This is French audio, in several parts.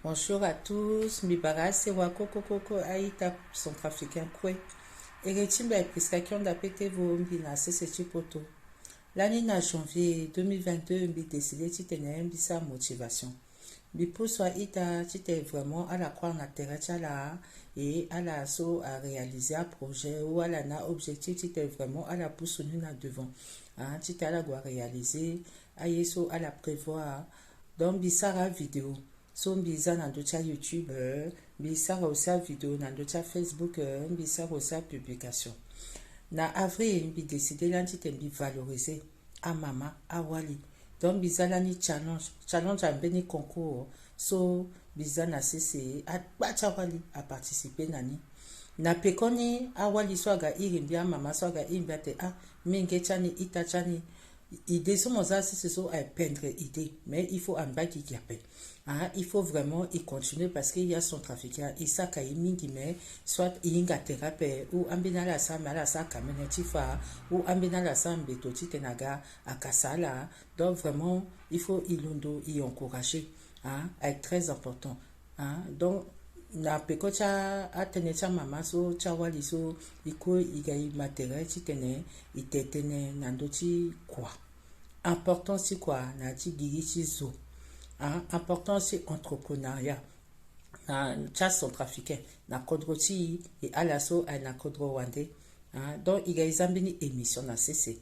Bonjour à tous, Mibara sewa koko koko aita centrafricain kwe. Eretimba e priskakion da pete vo mbi na sese poto. L'année na janvier 2022 mbi décidé titene mbi sa motivation. Mbi pour soit ita tite vraiment à la croire na terre la et à la so à réaliser un projet ou à la na objectif tite vraiment à la pousse na devant. Hein, tite à la doit réaliser à yeso à la prévoir donc mbi sara vidéo. So mbiza na ndocha YouTube, mbisara aussi vidéo na ndocha Facebook, mbisara aussi publication. Na avril, mbi décidé lanti te mbi valoriser a mama, a wali. Donc mbiza lani challenge ambeni concours. So mbiza na sese a bacha wali a participer nani. Na pekoni a wali swaga irimbi a mama swaga irimbi te a menge chani ita chani. Idée sur mon c'est ça à peindre idée, mais il faut un bac qui appelle. Ah, il faut vraiment y continuer parce qu'il y a son trafiquant et ça quand il mais soit il y a thérapie ou ambina la sa mala sa kamenetifa ou ambina la sa mbetoti tenaga à kasala. Donc vraiment il faut y encourager, hein, à être très important, hein. Donc na pekocha atenecha mama so chawali so iko igai matériel titene itetene nandochi quoi. Important c'est quoi na ti gigi zo, hein? Important c'est entrepreneuriat na chasse centrafricain na kodroti et à l'assaut à na kodro wande, hein? Donc il y a examiné émission na cc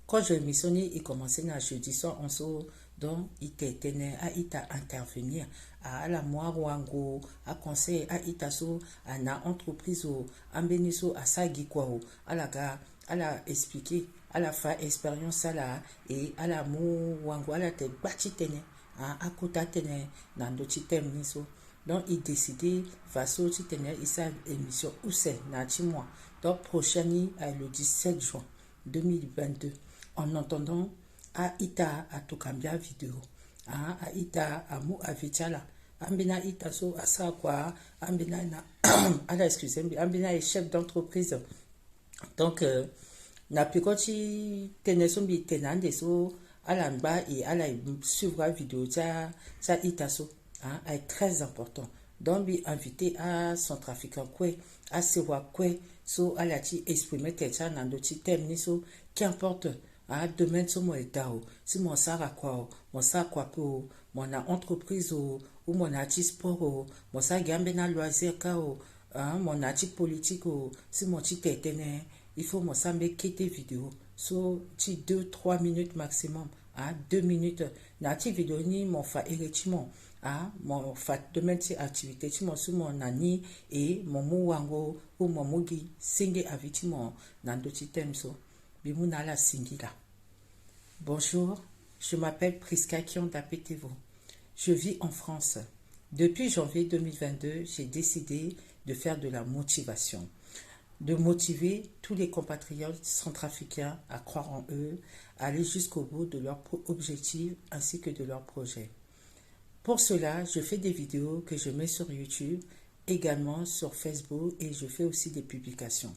quand je missionné il commençait na jeudi soir on so donc il tenait à ita intervenir à la moi wango à conseil à ita so à na entreprise au ambeniso à sagi quoi à la gare à la expliquer à la fin expérience à la et à la mou wango à la te bati tene à kota tene nando chitem niso. Donc il décidait façon tene isa émission où c'est na ti mois donc prochaine le 17 juin 2022 en entendant à ita à tokambia vidéo à ita à mou avichala ambina ita so à ça quoi ambina na à la excusez-moi ambina est chef d'entreprise donc na pikoti teneso bi tenande so à la bas et à la suivre vidéo ça ita so, hein, est très important donc bi invité à son trafiquant quoi à sewa quoi so à la ti exprimer tête dans d'autres thèmes ni so qu'importe à demain sur mon état si mon sara quoi mon sa quoi pour mon entreprise ou mon artiste sport mon sa gambe na loisir ka hein, mon artiste politique si mon ti tétene il faut mon sa me quitter vidéo so ti 2-3 minutes maximum à 2 minutes na ti vidéo ni mon fa effectivement ah mon fa demain ti activité ti mon sur mon nani et mon mouango ou mon mugi singe aviti mon nando ti thème so bimuna la singila. Bonjour, je m'appelle Priska Kionda Petevo. Je vis en France. Depuis janvier 2022, j'ai décidé de faire de la motivation, de motiver tous les compatriotes centrafricains à croire en eux, à aller jusqu'au bout de leurs objectifs ainsi que de leurs projets. Pour cela, je fais des vidéos que je mets sur YouTube, également sur Facebook et je fais aussi des publications.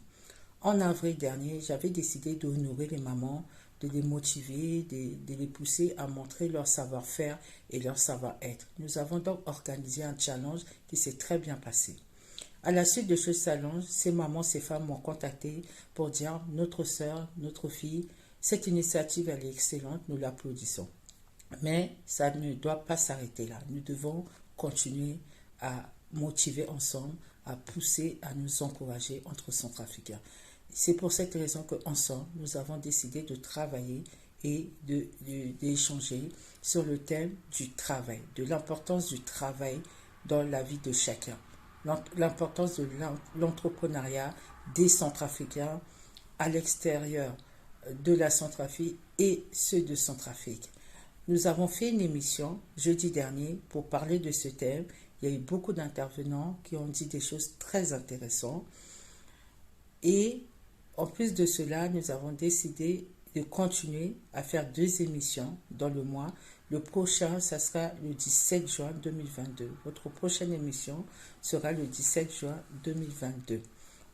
En avril dernier, j'avais décidé d'honorer les mamans, de les motiver, de les pousser à montrer leur savoir-faire et leur savoir-être. Nous avons donc organisé un challenge qui s'est très bien passé. À la suite de ce challenge, ces mamans, ces femmes m'ont contacté pour dire notre sœur, notre fille, cette initiative elle est excellente, nous l'applaudissons. Mais ça ne doit pas s'arrêter là. Nous devons continuer à motiver ensemble, à pousser, à nous encourager entre centrafricains. C'est pour cette raison qu'ensemble, nous avons décidé de travailler et d'échanger sur le thème du travail, de l'importance du travail dans la vie de chacun, l'importance de l'entrepreneuriat des Centrafricains à l'extérieur de la Centrafrique et ceux de Centrafrique. Nous avons fait une émission jeudi dernier pour parler de ce thème. Il y a eu beaucoup d'intervenants qui ont dit des choses très intéressantes. Et en plus de cela, nous avons décidé de continuer à faire 2 émissions dans le mois. Le prochain, ça sera le 17 juin 2022. Votre prochaine émission sera le 17 juin 2022.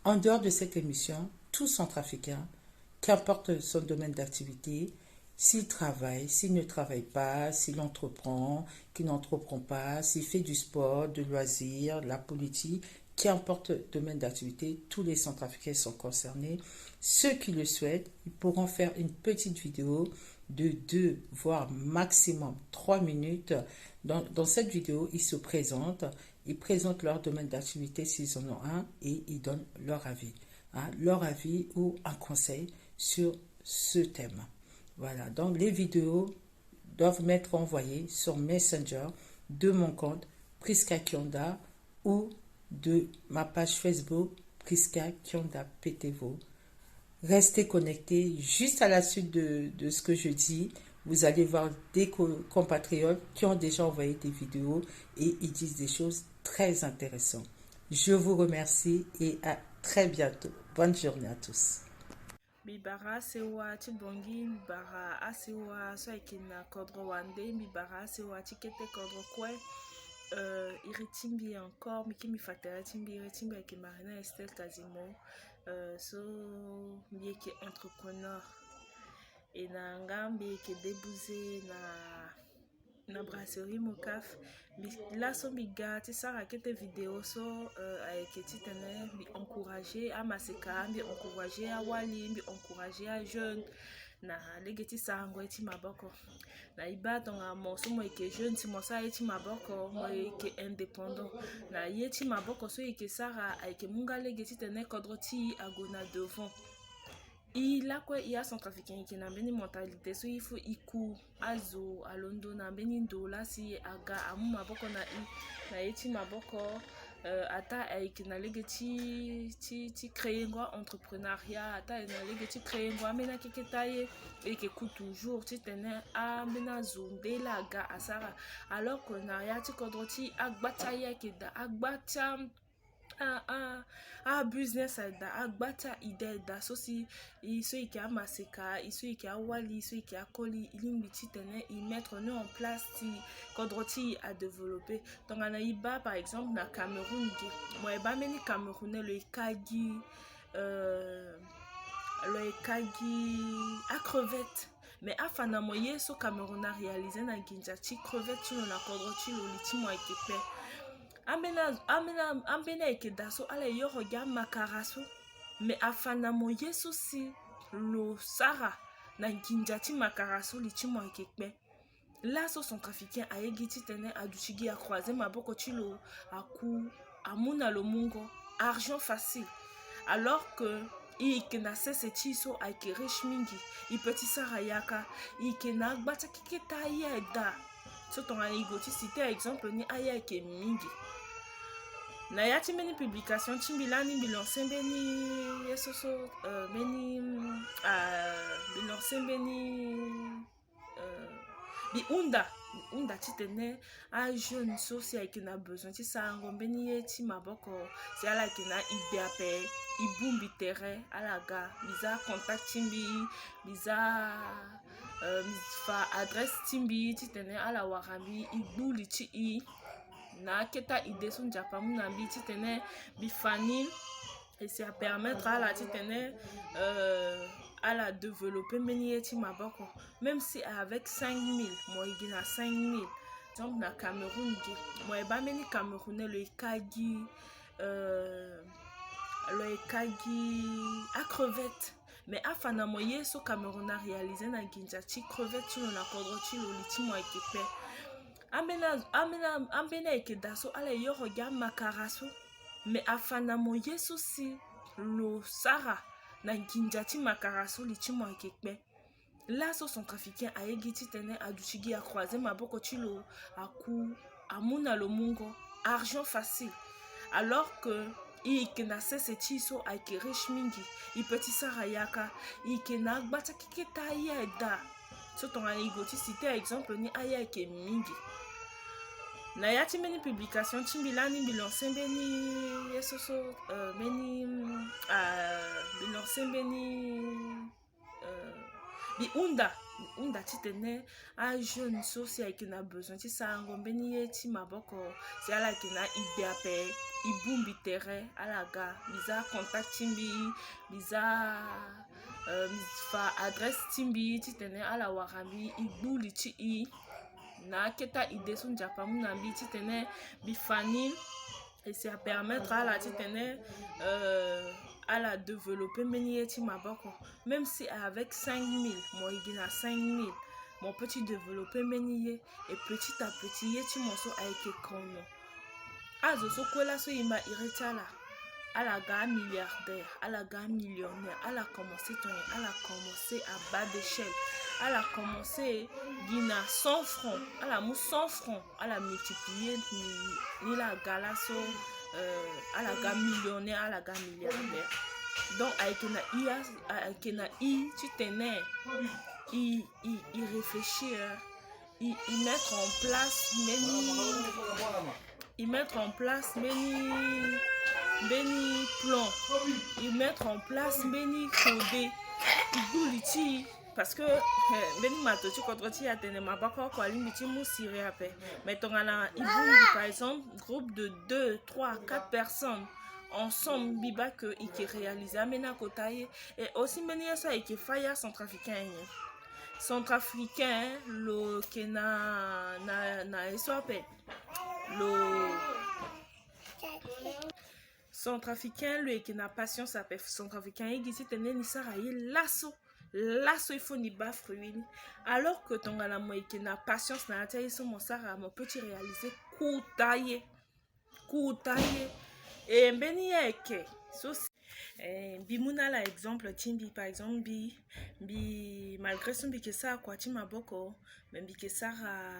En dehors de cette émission, tout centrafricain, qu'importe son domaine d'activité, s'il travaille, s'il ne travaille pas, s'il entreprend, qu'il n'entreprend pas, s'il fait du sport, de loisirs, la politique, qu'importe le domaine d'activité, tous les Centrafricains sont concernés. Ceux qui le souhaitent, ils pourront faire une petite vidéo de 2, voire maximum 3 minutes. Dans cette vidéo, ils présentent leur domaine d'activité s'ils en ont un et ils donnent leur avis. Leur avis ou un conseil sur ce thème. Voilà, donc les vidéos doivent m'être envoyées sur Messenger de mon compte Priska Kionda ou de ma page Facebook Priska Kionda PTVO. Restez connectés juste à la suite de ce que je dis. Vous allez voir des compatriotes qui ont déjà envoyé des vidéos et ils disent des choses très intéressantes. Je vous remercie et à très bientôt. Bonne journée à tous. Bibara sewa chibongi bibara asewa so ikina kodro wande bibara sewa chikete kodro kwe iritimbi encore miki mifatera timbi iritimbi avec Marina Estelle Kazimo so mieke entrepreneur et na ngambi ke débouser na brasserie Mokaf là so biga ti sara kete vidéo so avec titane bi encourager à maseka bi encourager à wali bi encourager à jeune na legeti sango eti maboko na iba tonga moso mo ke jeune ti mosa eti maboko mo ke indépendant na yeti maboko so ke sara avec munga legeti tene kodroti agona devant il a quoi il y a Centrafricain qui n'a beni mentalité so il faut iku azo alondo na beni dola si aga amu maboko na eti maboko ata avec na legeti ti créer ngwa entrepreneuriat ata na legeti créer ngwa mena keketaye et que coûte toujours ti tene a mena zonde la ga asara alors que na ya ti kodroti agbata ya keda agbata business da agbata ide da so si iso ike amaseka iso ike awali iso ike akoli ilimbi ti tene y mettre nous en place ti kodroti à développer donc ana iba par exemple na Cameroun ge mo eba meni Camerounais le ikagi a crevette mais afana moye so Cameroun a réalisé na ginja ti crevette ti na kodroti lo li ti mo ike pe ambena eke daso ala yo regarde makaraso mais afana moye so si lo sara na ginjati makaraso li chimo ekekpe là so Centrafricain ayegiti tene aduchigi a croiser maboko chilo aku amuna lo mungo argent facile alors que ike na sese chiso ake riche mingi ipeti sara yaka ike na gbata kiketa yeda so tonga igoti cité exemple ni aya ke mingi na yati meni publication timbilani bilonsembeni yesoso meni bilonsembeni bi unda titene a jeune so si avec na besoin ti sango mbeni ye ti maboko si ala ke na ide ape ibumbi terrain ala ga biza contact timbi biza fa adresse timbi titene ala warami ibuli ti i na keta ide so njapa muna bi titene bifani et c'est à permettre à la titene à la développer menieti maboko même si avec 5000 moi il a 5000 donc na Cameroun moi ba meni Camerounais le ikagi a crevette mais afana moye so Cameroun a réalisé na ginja ti crevette ti na kodroti lo liti mo ekepe ambena eke daso ala yo regarde makaraso mais afana moye so si lo sara na ginjati makaraso li chimo ekekpe là so Centrafricain ayegiti tene aduchigi a croiser maboko chilo aku amuna lo mungo argent facile alors que ike na sese chiso ake riche mingi ipeti sara yaka ike na gbata kiketa yeda so tonga igoti cité exemple ni aya ke mingi na yati meni publication timbilani bilonsembeni yesoso meni bilonsembeni bi unda titene a jeune so si ayeke na besoin ti sango mbeni ye ti maboko si ala yeke na ide ape i bungbi tere ala ga biza contact ti mbi biza fa adresse ti mbi titene ala wara mbi i gbuli ti i na aketa ide so nzapa mu na mbi titene mbi fani et c'est à permettre à la titane à la développer meni ti maboko même si avec 5000 moi il a 5000 mon petit développer meni et petit à petit ye ti monso avec kono azo so kwela so ima iretala à la ga milliardaire à la ga millionnaire à la commencer à bas d'échelle à la commencer guina 100 francs à la mou 100 francs à la multiplier ni la galasso à la ga millionnaire à la ga milliardaire donc avec na i tu tenais il réfléchir il mettre en place Béni plan, ils mettre en place Béni codé, ils parce que Béni mato tu contre tu atteindre ma bako quoi limite mou siré après mais ton ala par exemple groupe de 2, 3, 4 personnes ensemble biba que ils réalisent amena kotaye et aussi Béni ça et qui faya centrafricain le kena na eswape le centrafricain lui qui n'a passion ça peut centrafricain et qui tenait ni ça lasso il faut ni bas fruit alors que ton la moi qui n'a patience na taille son mon sara mon petit réaliser koutaye et beni eke so bimuna la exemple timbi par exemple bi malgré son bi que ça quoi ti maboko même bi que ça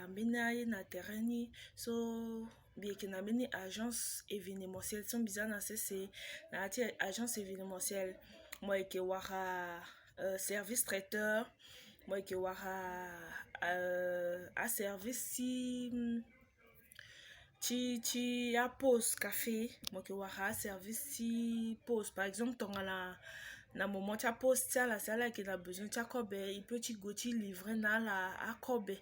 bena na terrain so bien que na beni agence événementielle son bizarre na c'est na ti agence événementielle moi que wara service traiteur moi que wara à service ti a pause café moi que wara service si pause par exemple ton na moment ta pause tia la sala qui a besoin ta kobe il peut ti goti livrer na la a kobe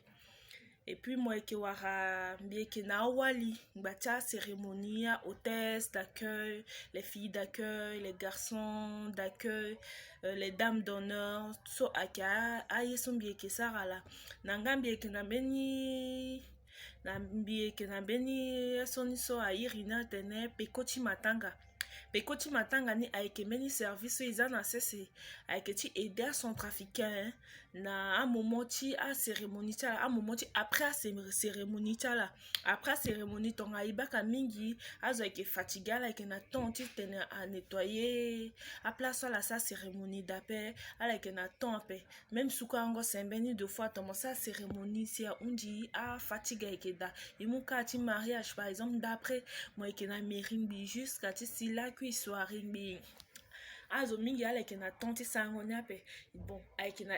et puis moi qui wara bien que na wali batia cérémonie hôtesse d'accueil les filles d'accueil les garçons d'accueil les dames d'honneur so aka ayeson bien que ça la nanga bien que na beni soniso a irina tene pekoti matanga ni avec meni service ils en assez avec ti aider centrafricain na un moment ti a cérémonie ta un moment ti après cérémonie ta la après cérémonie ton aibaka mingi azo avec fatigué avec na temps ti tene à nettoyer à place la sa cérémonie d'appel avec na temps pe même souka ngo sembeni deux fois ton sa cérémonie si on dit a fatigué avec da imuka ti mariage par exemple d'après moi que na merimbi jusqu'à ti si la soirée bi azo mingi avec na tante sangonia pe bon avec na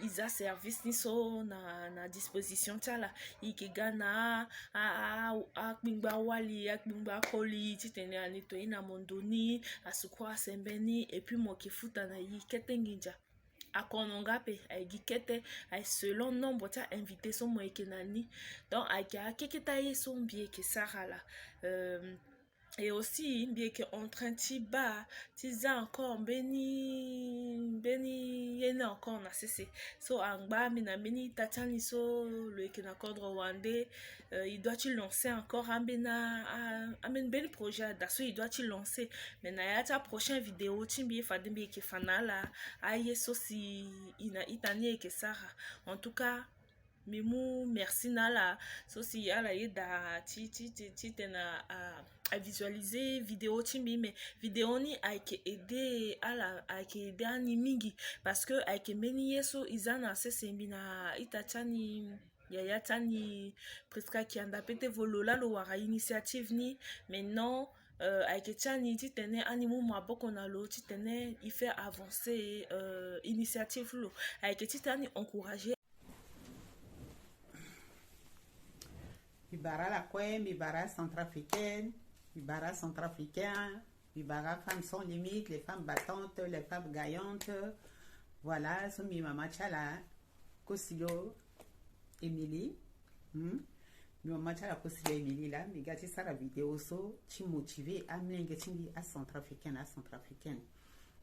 isa service ni so na disposition tala ikigana a kpingba wali a kpingba koli titene a nettoyer na mondoni a sukwa sembeni et puis mo ki futa na yi ketenginja akononga pe aigi kete ai selon nombre ta invité son mo ekenani donc aika keketa ye son bien que ça là et aussi bien que en train tiba tiza encore beni yena encore na cessé so angba mina beni tatani so le kena cordre rwandais il doit-il lancer encore amen ben projet d'asso il doit-il lancer mais na ya ta prochaine vidéo timbi fadembi ke fanala aye so si ina itanie que ça en tout cas Mimou merci nala so si ala yeda ti tena à visualiser vidéo timbi mais vidéo ni aike aider ala aike aider ani mingi parce que aike meni yeso izana sese na itachani ya tani presque qui anda pete volola lo wara initiative ni maintenant avec tchani ti tene animu maboko na lo ti tene il fait avancer initiative lo avec ti tani encourager Bibara la Koué, Bibara centrafricaine, Bibara centrafricain, Bibara femmes sans limite, les femmes battantes, les femmes gaillantes, Voilà, so mi mama chala kosilo Emily. Mi mama chala kosilo Emily là, mi gati ça la vidéo so ti motivé à mlenge ti à centrafricaine.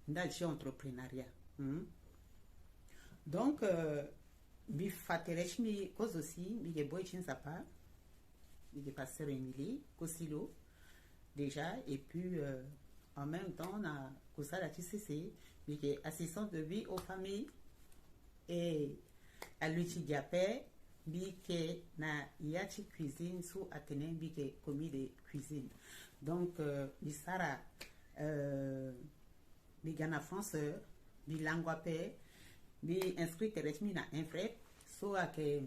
Nda ji entrepreneuriat. Donc mi fateresh mi cause aussi mi ge boy chin sapa. Mi ge passer Emily kosilo déjà et puis en même temps on a kosa la TCC mi ge assistante de vie aux familles et à l'utidiapé bi ke na yati cuisine sous Athénée bi ke commis de cuisine donc mi sara mi gana français mi langua pe mi inscrit terresmi na un frère so à que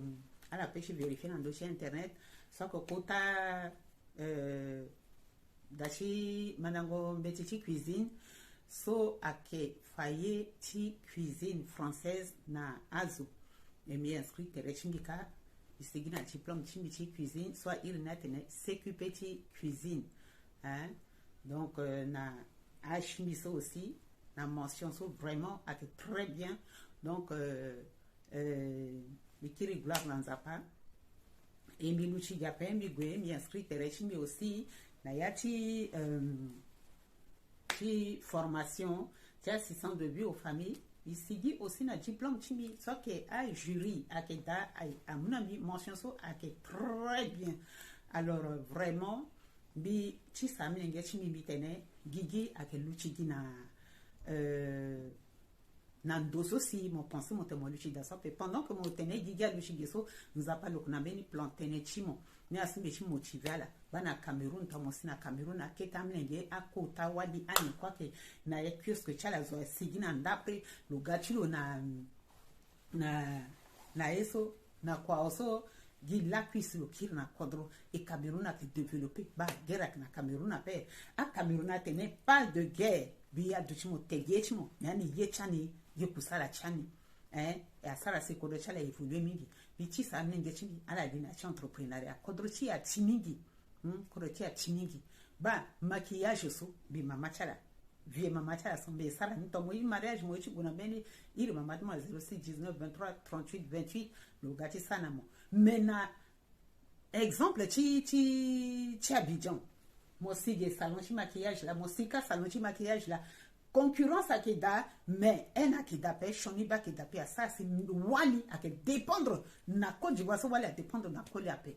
à la pêche vérifier dans dossier internet so que kota dashi manango mbeti cuisine so à que faye ti cuisine française na azu et mi inscrit terresmi ka isegi na diplôme ti cuisine soit il na tene CQP ti cuisine hein donc na H aussi la mention so vraiment a été très bien donc mi kiri gloire lanzapa et mi luchi gape mi gwe mi inscrit terechi mi aussi na yati ti formation ti assistant de vie aux familles ici dit aussi na diplôme ti soit que a jury a que da a mon ami mention so a que très bien alors vraiment bi ti sami nge ti mi tene gigi a que luchi gina nandoso si mon pensée mon témoin luchi da ça pendant que mon tene gigi a luchi geso nous a pas le na beni planté ne chimo ni asime chi motivé là bana Cameroun ta mosina Cameroun a keta mlenge a kota wadi ani kwa ke na ye kiosque chala zo sigina ndapre lo gachilo na eso na kwa oso gi la cuisse lo kir na kodro et Cameroun a été développé ba guerre na Cameroun a pe a Cameroun a tene pas de guerre biya duchimo tegechimo yani ye chani ye kusala chani et à ça la c'est kodro chala évoluer mingi bichi sa mlenge chini ala dina chi entrepreneuriat kodro chi a timingi kodro chi a timingi ba maquillage so bi mama chala vie mama chala son be sara ni tomo mariage mo chi guna beni iri mama ma 06 19 23 38 28 lo gati sana mo mena exemple chi Abidjan mo sige salon chi maquillage la mo sika salon chi maquillage la concurrence à Keda mais un à Keda pe shoni ba Keda pe ça c'est wali à que dépendre na Côte d'Ivoire so wali à dépendre na Koli ape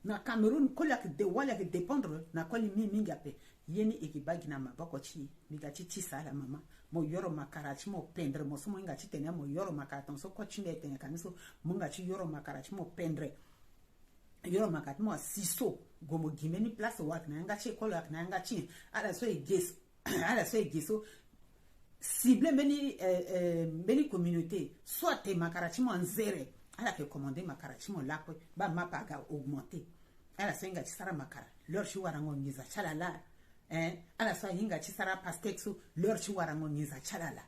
na Cameroun Koli à de wali à dépendre na Koli mingi ape yeni ekibagi na maboko chi migati ti sala mama mo yoro makarachi mo pendre mo so mo ngati tenya mo yoro makaraton so ko chinde tenya kamiso mo ngati yoro makarachi mo pendre yoro makati mo siso gomo gimeni place wak na ngati kolo ak na ngati ala so eges ala so egeso cible meni communauté soit te makarachi mo nzere ala ke commander makarachi mo lakwe ba mapa ga augmenter ala so ngati sara makara leur chi warango ngiza chalala ala so hinga chi sara pastexo leur chi warango ngiza chalala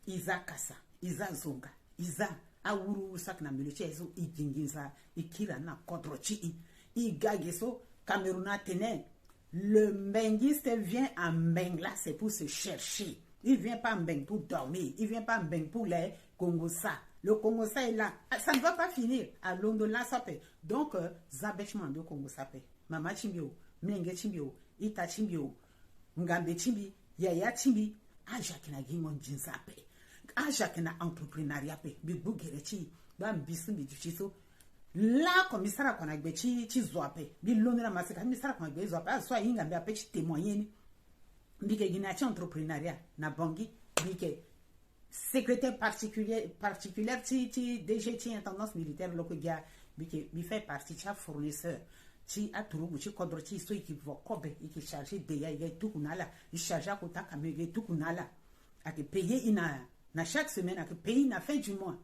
iza kasa iza zonga iza awuru sakna milochezo igingiza ikira na kodrochi igageso Cameroun tene le mbengiste vient en mbeng là c'est pour se chercher il vient pas en mbeng pour dormir il vient pas en mbeng pour les Congosa le Congosa est là ça ne va pas finir à Londola ça peut donc zabechman de Congosa peut mama chimbio mlenge chimbio ita chimbio ngambe chimbi yaya chimbi aja kina gimon jinsape aja kina entrepreneuriat pe bi bugerechi ba mbisu bi duchiso la commissaire qu'on a gbechi chi zoape bi lonera maseka commissaire qu'on a gbechi zoape so yinga mbe apechi témoigner ni bike gina chi entrepreneuriat na bangi bike secrétaire particulière ti DG ti intendance militaire lokogia bike bi fait partie cha fournisseur ti aturugu chi kodro chi so iki vokobe iki charger de ya ile tukunala il charge ko ta kamege tukunala ake payer ina na chaque semaine ake payer na fin du mois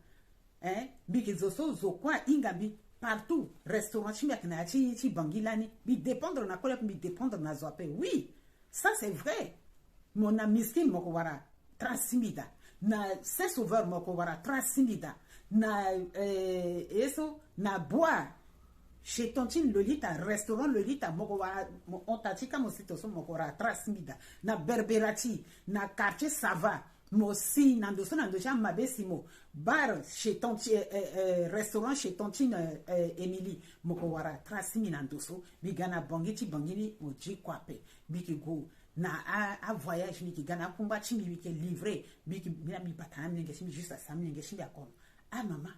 bike zoso zokwa ingabi partout restaurant chi yakna chi bangilani bi dépendre na kola bi dépendre na zoape oui ça c'est vrai mon ami skin moko wara transmida na c'est sauveur moko wara transmida na eso na bois chez Tontine Lolita restaurant Lolita moko wara on tatika mo sito so moko wara transmida na Berberati na quartier Sava mo si nando so nando ja mabe si mo bar chez Tontine restaurant chez Tontine Emily moko wara trasimi nando so bi gana bongiti bongini mo ji kwape bi ki go na a voyage ni ki gana kumba chimi bi ke livré bi ki mi patana mnenge chimi juste ça mnenge chimi akon a mama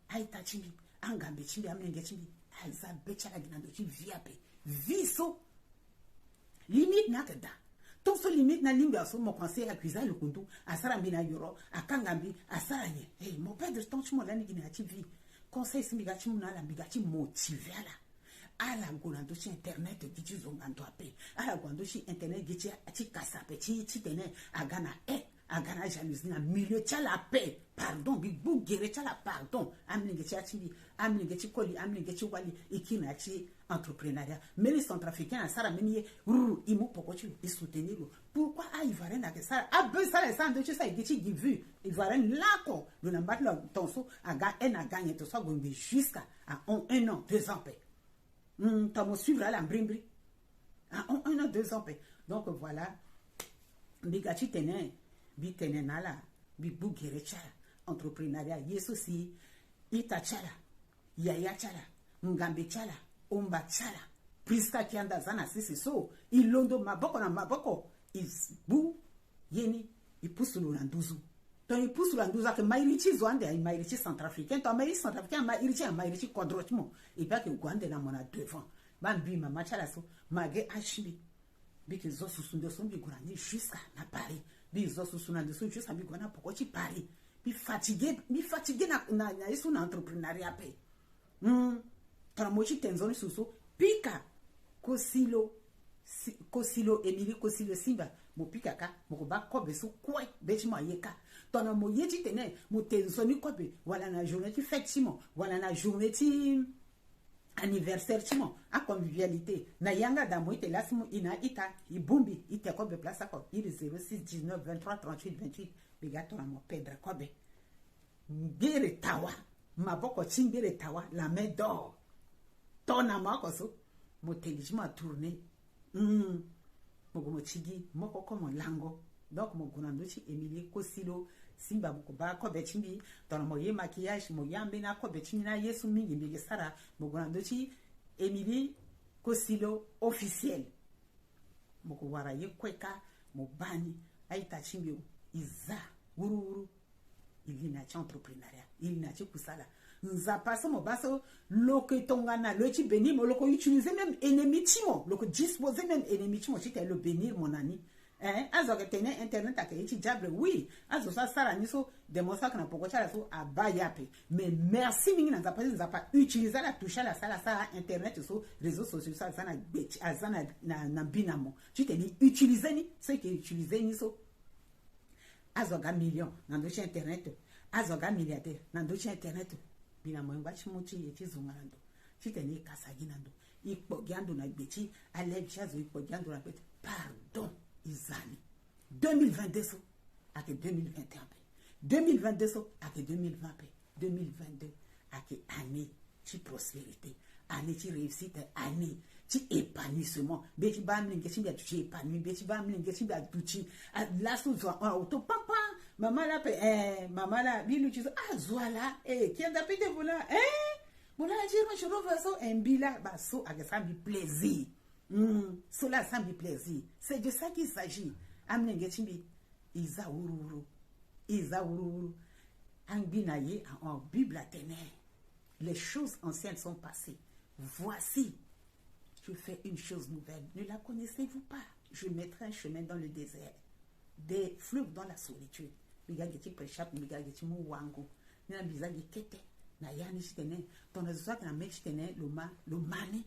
aita chimi angambe chimi amnenge chimi aza bechala ginando chi viape viso limite nakada ton so limite na limbe aso mo conseil accuser le kundu asara mbina yoro akangambi asara nye hey mon père de ton chimo lani gina chi vi conseil simbiga chimo na la mbiga chi motiver ala ngolando chi internet gichi zongando ape ala gwando chi internet gichi chi kasape chi tene agana agana jalousie na milieu tcha la paix pardon bi bugere tcha la pardon amlinge tcha chi amlinge chi koli amlinge chi wali ikina chi entrepreneuriat mais les centrafricains sara menier imu pokochi et soutenir pourquoi ivoirien na que ça a besoin ça sans de ça gichi givu ivoirien là ko le na battre tonso aga a gagné tout ça gombe jusqu'à un an 2 ans paix t'as suivre à la brimbri à 1 an 2 ans paix donc voilà bigachi tene bi tene nala bi bugere chala entrepreneuriat yesu si ita chala yaya chala ngambe chala omba chala priska kianda zana sisi so ilondo maboko na maboko isbu yeni ipusulu na nduzu to ipusulu na nduzu ke mairichi zwande ay mairichi centrafricain to mairichi centrafricain mairichi quadrotimo et pas que gwande na mona devant bambi mama chala so mage ashbi biki zo susundo so bi gurani jusqu'à na Paris bi zo susuna de so jusqu'à bi gwana pokochi Paris bi fatigué na isu na entrepreneuriat pe tramochi tenzoni susu pika kosilo Emily kosilo simba mo pika ka mo ba kobe so kwe beti mo yeka tona mo yeti tene mo tenzoni kobe wala na journée ti fête timo wala na journée ti anniversaire timo a convivialité na yanga da mo ite lasimo ina ita ibumbi ite kobe place ko il 06 19 23 38 28 bigato na mo pedra kobe ngere tawa maboko chingere tawa la main d'or tona makoso mo telejima tourner mo chigi moko komo lango donc mo gunando chi Emily kosilo simba mo ba ko betimbi tona mo ye maquillage mo yambe na ko betimbi na yesu mingi mbege sara mo gunando chi Emily kosilo officiel mo ko wara ye kweka mo bani aita chimbi iza wuru il na cha entrepreneuriat il na cha kusala nza paso mo baso loko tongana lo chi bénir mo loko utiliser même ennemi timo loko disposer même ennemi timo chi le bénir mon ami azo que tene internet akaye chi diable oui azo sa sara niso démonstra que na poko chala so abayape mais merci mingi nza pas utiliser la toucher la sala ça internet so réseaux sociaux ça na bet azana na binamo chi teni utiliser ni ce que utiliser ni so azo ga million na do chi internet azo ga milliardaire na do chi internet bina mwemba chimuchi yeti zungarando chiteni kasaginando ikpogiando na gbechi alebchazo ikpogiando na beti pardon izali 2022 so ake 2021 2022 so ake 2020 2022 ake année chi prospérité année chi réussite année chi épanouissement beti ba mlinge chi bia chi épanoui beti ba mlinge chi bia tuchi la so zo auto papa maman la maman la bilu chizo zwala qui a tapé de voilà voilà dire je revois ça un bila ba so avec ça mi plaisir cela ça mi plaisir c'est de ça qu'il s'agit amnenge chimbi iza ururu angbinaye en bible atene les choses anciennes sont passées voici je fais une chose nouvelle ne la connaissez-vous pas je mettrai un chemin dans le désert des fleuves dans la solitude bigageti preshap bigageti mu wangu na bizagi kete na yani chitene tona zaka na mechi tene lo mani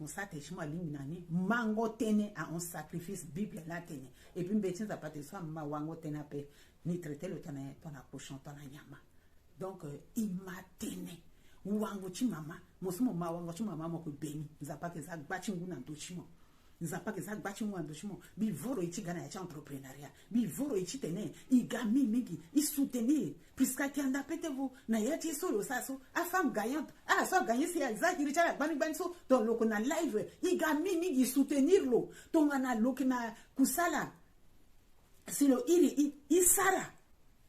on sate chimo liminani mango tene a un sacrifice bible la tene et puis betin za pate so ma wango tene pe ni traiter le tene tona cochon tona nyama donc il m'a tene wango chi mama mosumo ma wango chi mama mo ko beni za pate za gbachi nguna ndo chimo nzapa ke za gbachi mwando chimo bi voro ichi gana ya entrepreneuriat bi voro ichi tene igami mingi isoutenir puisque kianda petevo na yati solo saso a femme gagnante so gagner si za kiricha bani so don loko na live igami mingi soutenir lo tonga na loko na kusala silo isara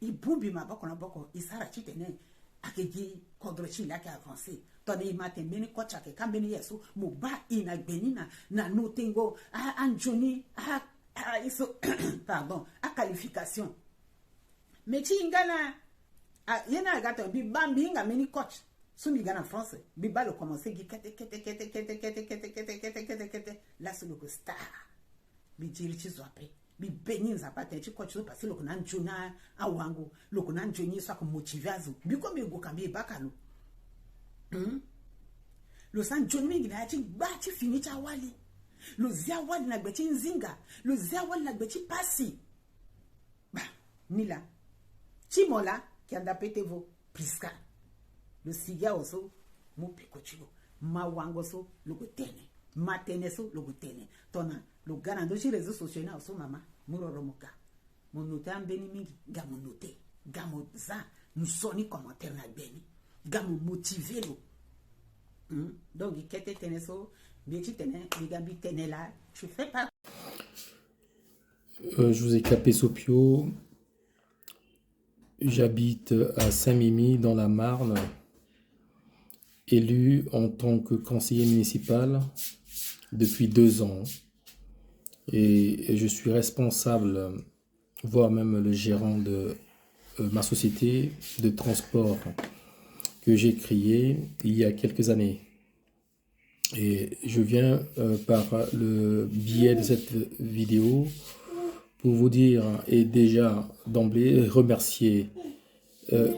ibumbi maboko na boko isara chitene akegi kodrochi laki avancé toni matembeni kocha ke kambeni yesu muba ina benina na notengo anjoni iso pardon a qualification mechi ingana yena gato bi bambi nga meni coach sumi gana France bi ba le commencer gi kete la solo ko star bi jiri chizwape bi beni nzapate chi coach so parce lo kuna njuna awangu lo kuna njoni so ko motivazo bi ko mi go kambi bakalo lo san njoni mingi na chi ba chi fini cha wali lo zia wali na gbechi nzinga lo zia wali na gbechi pasi ba nila chimola qui anda petevo priska le siga oso mo pekochilo mawango so logo tene matene so logo tene tona lo ganando ci réseaux sociaux na oso mama muroro moka monote ambeni mingi gamo note gamo za nous commentaire na beni gamo motiver lo donc ikete tene so bieti tene bigambi tene là tu fais pas je vous ai capé Sopio. J'habite à Saint-Mimi dans la Marne, élu en tant que conseiller municipal depuis 2 ans. Et je suis responsable, voire même le gérant de ma société de transport que j'ai créée il y a quelques années. Et je viens par le biais de cette vidéo pour vous dire et déjà d'emblée remercier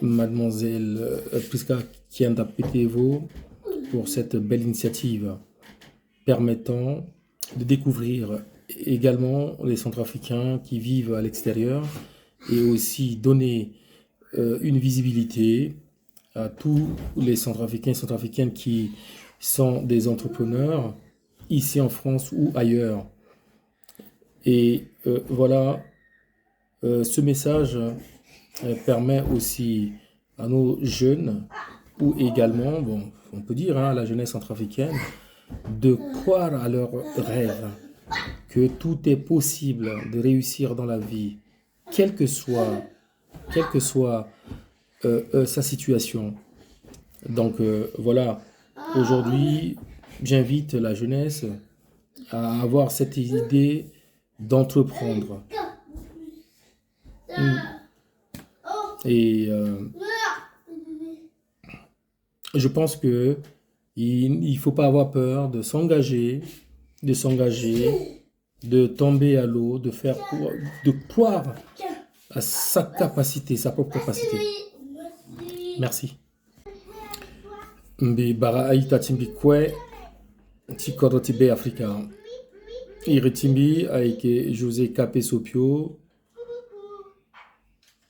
mademoiselle Priska Kianda Petevo pour cette belle initiative permettant de découvrir également les Centrafricains qui vivent à l'extérieur et aussi donner une visibilité à tous les Centrafricains et Centrafricaines qui sont des entrepreneurs ici en France ou ailleurs. Et voilà, ce message permet aussi à nos jeunes, ou également, bon, on peut dire à la jeunesse centrafricaine, de croire à leurs rêves, que tout est possible de réussir dans la vie, quelle que soit sa situation. Donc voilà, aujourd'hui, j'invite la jeunesse à avoir cette idée d'entreprendre. Et je pense que il faut pas avoir peur de s'engager, de tomber à l'eau, de croire à sa capacité, sa propre capacité. Merci. Mbi bara aita timbi kwe tikoro tibe Afrika. Iritimbi aike José Capé Sopio,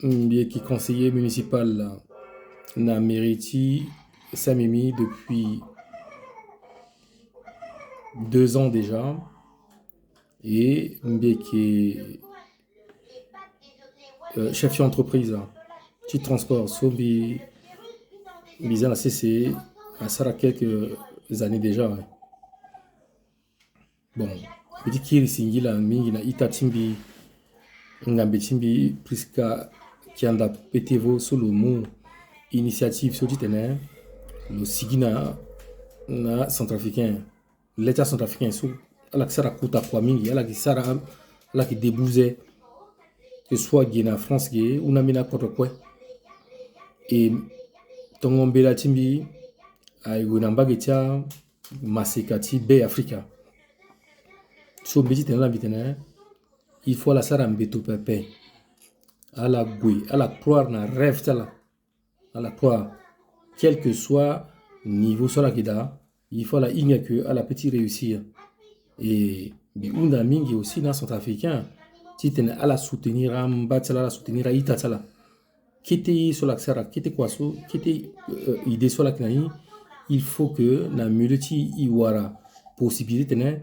qui est conseiller municipal na Mériti Saint-Mimi depuis 2 ans déjà, et qui est chef d'entreprise petit transport Sobi Bizana CC à Sara quelques années déjà. Bon, petit kiri singila mingi na ita timbi ngambe timbi Priska Kianda Petevo solo mo initiative sur ditene le sigina na centrafricain l'état centrafricain so ala kisara kuta kwa mingi ala kisara ala ki débouzer que soit Guinée France Guinée ou na mina quoi et tongombe la timbi ay gonamba getia masekati be Africa. So méditer dans la vitesse, il faut la sara mbeto pepe. À la gouille, à la croire na rêve tala. À la croire, quel que soit niveau sur la guida, il faut la igner que à la petite réussir. Et biunda mingi aussi dans centrafricain, si tu à la soutenir, à mbatala la soutenir à itatala. Quitter sur la sara, quitter quoi so, quitter idée sur la knani, il faut que na multi iwara possibilité ne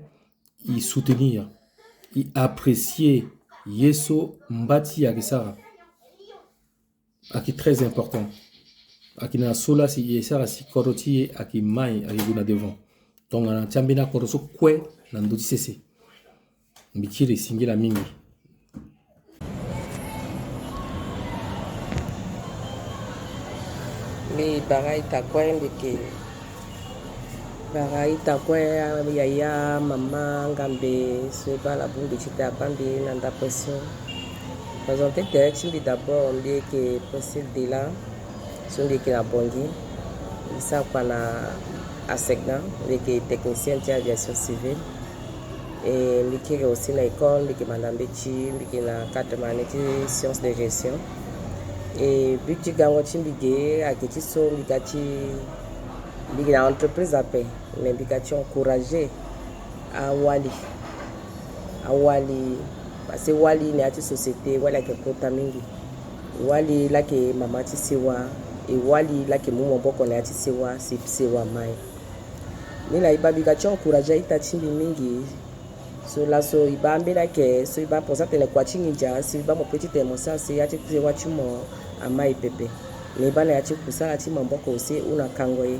y soutenir, y apprécier yeso mbati akisara. Aki très important. Aki na sola si yesara si koroti aki mai aki guna devant. Donc na chambina koroso kwe na ndoti sese. Mbikiri singila mingi. Mais bara itakwa mbeke bara itakwa yaya mama ngambe soba la bombe chita bambi nanda pression. Présenté Timbi d'abord on dit que possible de là son dit que la bongi ça quoi na ASECNA avec technicien d'aviation civile et qui aussi na école qui madame Betty qui na 4 années de sciences de gestion et but tu gango Timbi à qui so bigati bigina entreprise après mais bigati encourager à Wali parce que Wali ni ati société wala ke kota mingi Wali la ke mama ti sewa et Wali la ke mumo boko na ati sewa si sewa mai ni la iba bigati encourager ita Timbi mingi so la so iba mbela ke so iba pour ça tene kwa chinja si iba mo petit émotion si ati sewa chimo amai pepe ni bana ya ti kusala ti mamboko aussi una kangoye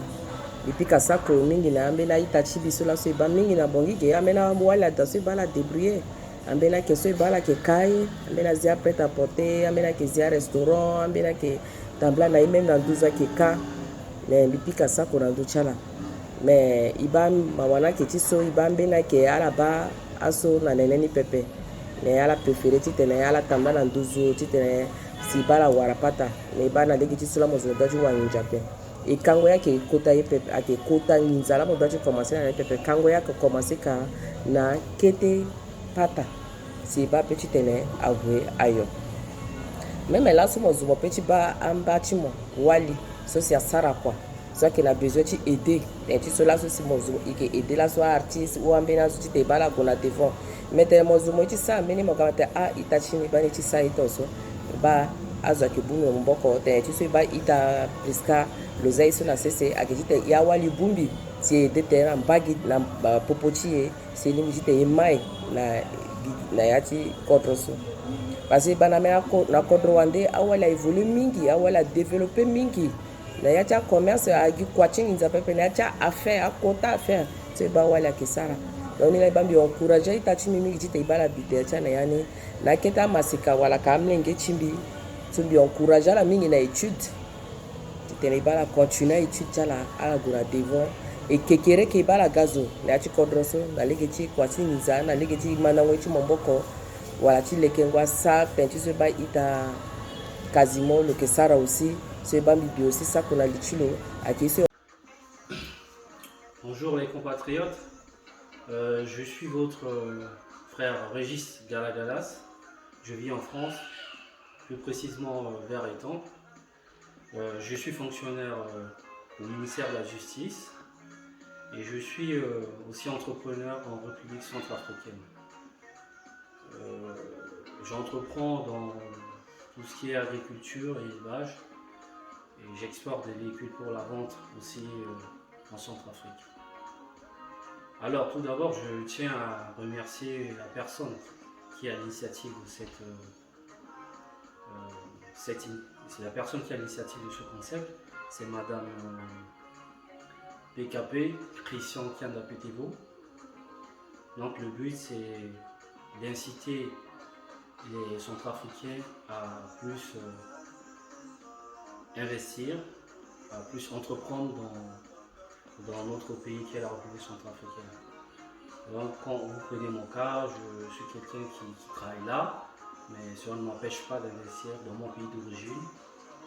bipika sako mingi na ambela ita ti biso la so iba mingi na bongi ke amena wala da so iba la débrouiller ambela ke so iba la ke kai ambela zia prêt à porter ambela ke zia restaurant ambela ke tambla na même na 12 ke ka mais bipika sako na duchala mais iba mawana ke ti so iba mbena ke ala ba aso na neneni pepe mais ala préféré ti tene ala tambla na 12 ti tene si bala warapata mais bana leki ti so la mo zo da ju wa njape et kango ya ke kota ye pepe ake kota nzala mo da ju commencer na pepe kango ya ko commencer ka na kete pata si ba petit tene avoué ayo même là so mo zo mo petit ba amba ti mo Wali so si asara quoi ça que la besoin ti aider et ti so la so si mo zo ike aider la so artiste ou ambena so ti te bala gona devant mais tele mo zo mo ti sa meni mo kamata a itachi ni bani ti sa itoso ba azwa ke bumi mboko te ti so ba ita priska lozai so na sese akejite ya Wali bumbi ti de terrain bagi na popoti se limi ti mai na yati kodroso parce que bana mena na kodro wande awala évoluer mingi awala développer mingi na yati commerce agi kwachin nza pepe na yati affaire akota affaire se ba wala kesara donc ni la bambi encourager ita chimi mingi ti te bala bidé cha na yani na keta masika wala kamlenge chimbi tumbi encourager la mingi na étude ti te bala continuer étude cha la ala gura devant et kekere ke bala gazo na ti kodroso na lege ti kwati nza na lege ti manangwe ti momboko wala ti lekengwa sa penti so ba ita quasiment le kesara aussi so ba bibi aussi ça qu'on a lichilo aki so. Bonjour les compatriotes, je suis votre frère Régis Galagalas, je vis en France, plus précisément vers Étang. Je suis fonctionnaire au ministère de la Justice et je suis aussi entrepreneur en République centrafricaine. J'entreprends dans tout ce qui est agriculture et élevage et j'exporte des véhicules pour la vente aussi en Centrafrique. Alors tout d'abord je tiens à remercier la personne qui a l'initiative de c'est la personne qui a l'initiative de ce concept, c'est Madame PKP, Christian Kianda Petevo. Donc le but c'est d'inciter les Centrafricains à plus investir, à plus entreprendre dans notre pays qui est la République centrafricaine. Donc quand vous prenez mon cas, je suis quelqu'un qui travaille là, mais cela ne m'empêche pas d'investir dans mon pays d'origine.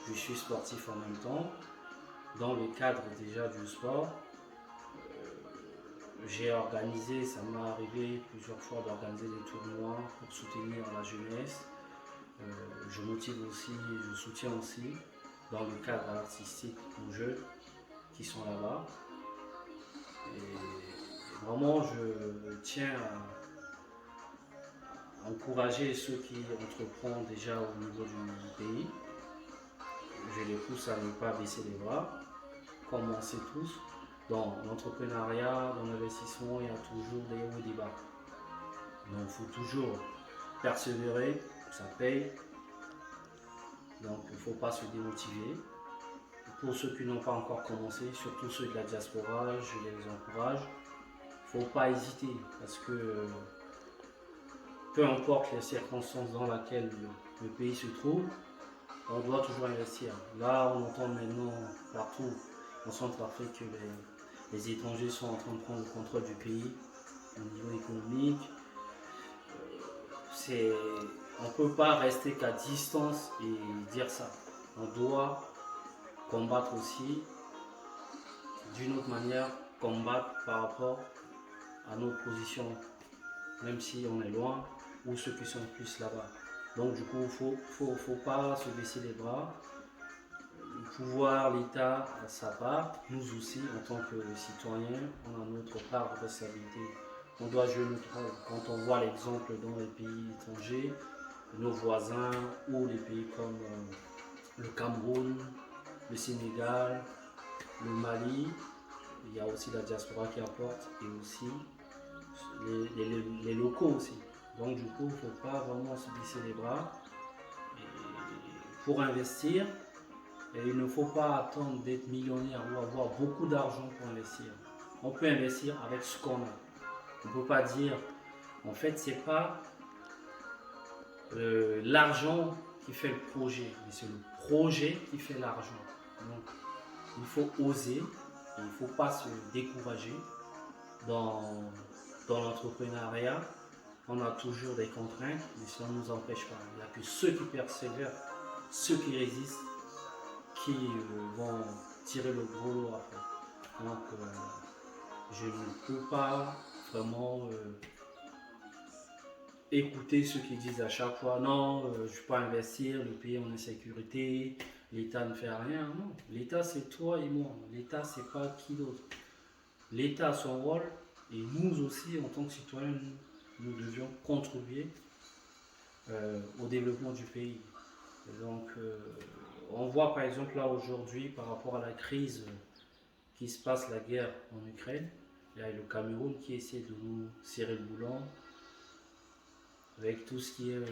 Je suis sportif en même temps. Dans le cadre déjà du sport, j'ai organisé, ça m'est arrivé plusieurs fois d'organiser des tournois pour soutenir la jeunesse. Je motive aussi, je soutiens aussi dans le cadre artistique aux jeunes qui sont là-bas. Et vraiment, je tiens à encourager ceux qui entreprennent déjà au niveau du pays. Je les pousse à ne pas baisser les bras, comme on sait tous. Dans l'entrepreneuriat, dans l'investissement, il y a toujours des hauts et des bas. Donc il faut toujours persévérer, ça paye. Donc il ne faut pas se démotiver. Pour ceux qui n'ont pas encore commencé, surtout ceux de la diaspora, je les encourage. Il ne faut pas hésiter parce que peu importe les circonstances dans lesquelles le pays se trouve, on doit toujours investir. Là, on entend maintenant partout en Centrafrique que les étrangers sont en train de prendre le contrôle du pays au niveau économique. On ne peut pas rester qu'à distance et dire ça. On doit combattre aussi, d'une autre manière, combattre par rapport à nos positions, même si on est loin, ou ceux qui sont plus là-bas. Donc du coup, il ne faut pas se baisser les bras. Le pouvoir, l'État a sa part. Nous aussi, en tant que citoyens, on a notre part de responsabilité. On doit jouer notre rôle. Quand on voit l'exemple dans les pays étrangers, nos voisins ou les pays comme le Cameroun, le Sénégal, le Mali, il y a aussi la diaspora qui apporte et aussi les locaux aussi. Donc du coup, il ne faut pas vraiment se baisser les bras. Et pour investir, et il ne faut pas attendre d'être millionnaire ou avoir beaucoup d'argent pour investir. On peut investir avec ce qu'on a. On ne peut pas dire, en fait, c'est pas l'argent qui fait le projet, mais c'est le projet qui fait l'argent. Donc, il faut oser, et il ne faut pas se décourager dans l'entrepreneuriat. On a toujours des contraintes, mais ça ne nous empêche pas. Il n'y a que ceux qui persévèrent, ceux qui résistent, qui vont tirer le gros lot après. Donc, je ne peux pas vraiment écouter ceux qui disent à chaque fois non, je ne vais pas investir, le pays en insécurité, l'État ne fait rien. Non, l'État c'est toi et moi, l'État c'est pas qui d'autre. L'État a son rôle et nous aussi en tant que citoyens, nous devions contribuer au développement du pays. Donc on voit par exemple là aujourd'hui par rapport à la crise qui se passe, la guerre en Ukraine, il y a le Cameroun qui essaie de nous serrer le boulon avec tout ce qui est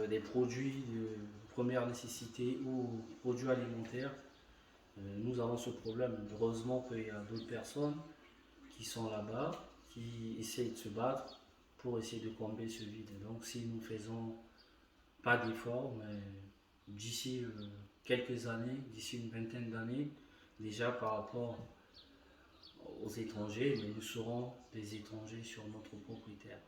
des produits de première nécessité ou produits alimentaires. Nous avons ce problème. Heureusement qu'il y a d'autres personnes qui sont là-bas, qui essayent de se battre pour essayer de combler ce vide. Donc si nous faisons pas d'efforts, mais d'ici quelques années, d'ici une vingtaine d'années, déjà par rapport aux étrangers, mais nous serons des étrangers sur notre propre terre.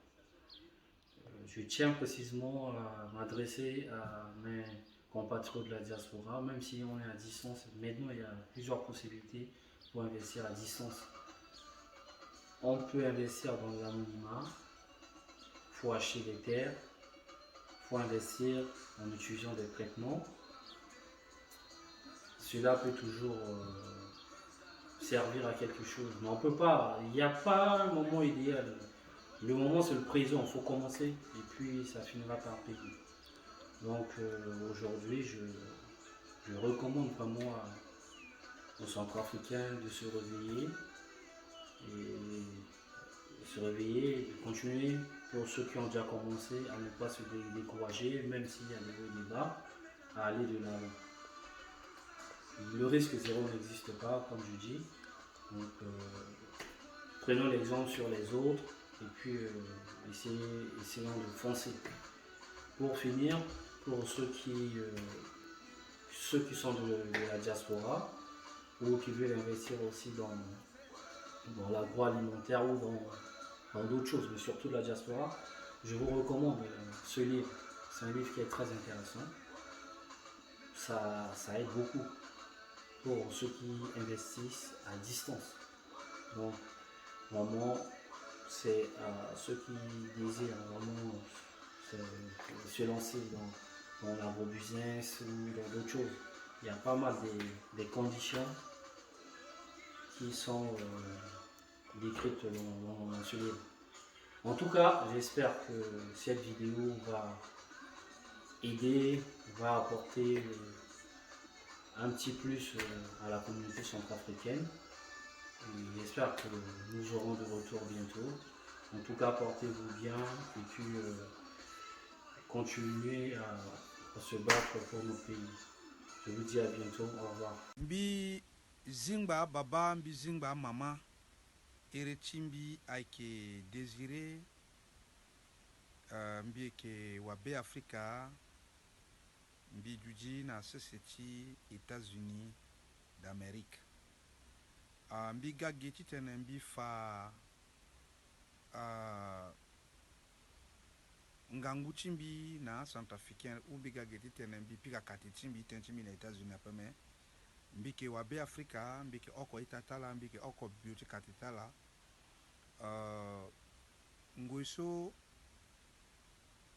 Je tiens précisément à m'adresser à mes compatriotes de la diaspora, même si on est à distance. Maintenant, il y a plusieurs possibilités pour investir à distance. On peut investir dans l'anonymat, il faut acheter des terres, il faut investir en utilisant des traitements. Cela peut toujours servir à quelque chose, mais on peut pas, il n'y a pas un moment idéal. Le moment c'est le présent, il faut commencer et puis ça finira par payer. Donc aujourd'hui je recommande vraiment aux Centrafricains de se réveiller et de continuer pour ceux qui ont déjà commencé à ne pas se décourager, même s'il y a des hauts et des bas, à aller de l'avant. Le risque zéro n'existe pas, comme je dis. Donc prenons l'exemple sur les autres et puis essayons de foncer. Pour finir, pour ceux qui sont de la diaspora ou qui veulent investir aussi dans l'agroalimentaire ou dans d'autres choses, mais surtout de la diaspora, je vous recommande ce livre. C'est un livre qui est très intéressant. Ça aide beaucoup pour ceux qui investissent à distance. Donc, vraiment, c'est à ceux qui désirent vraiment se lancer dans l'agro-business ou dans d'autres choses. Il y a pas mal des conditions qui sont décrites dans ce livre. En tout cas, j'espère que cette vidéo va aider, va apporter un petit plus à la communauté centrafricaine. J'espère que nous aurons de retour bientôt. En tout cas, portez-vous bien et puis continuez à se battre pour notre pays. Je vous dis à bientôt. Au revoir. Mbi zingba baba, mbi zingba mama, erechimbi aike désiré, mbi ke wabe Afrika, mbiduji na seseti États-Unis d'Amérique. Mbiga geti tene mbi fa ngangu chimbi na centrafricain ou mbiga geti tene mbi pika kati chimbi tenchimbi na États-Unis apeme mbike wabe Afrika mbike oko itatala mbike oko beauty katitala ngoiso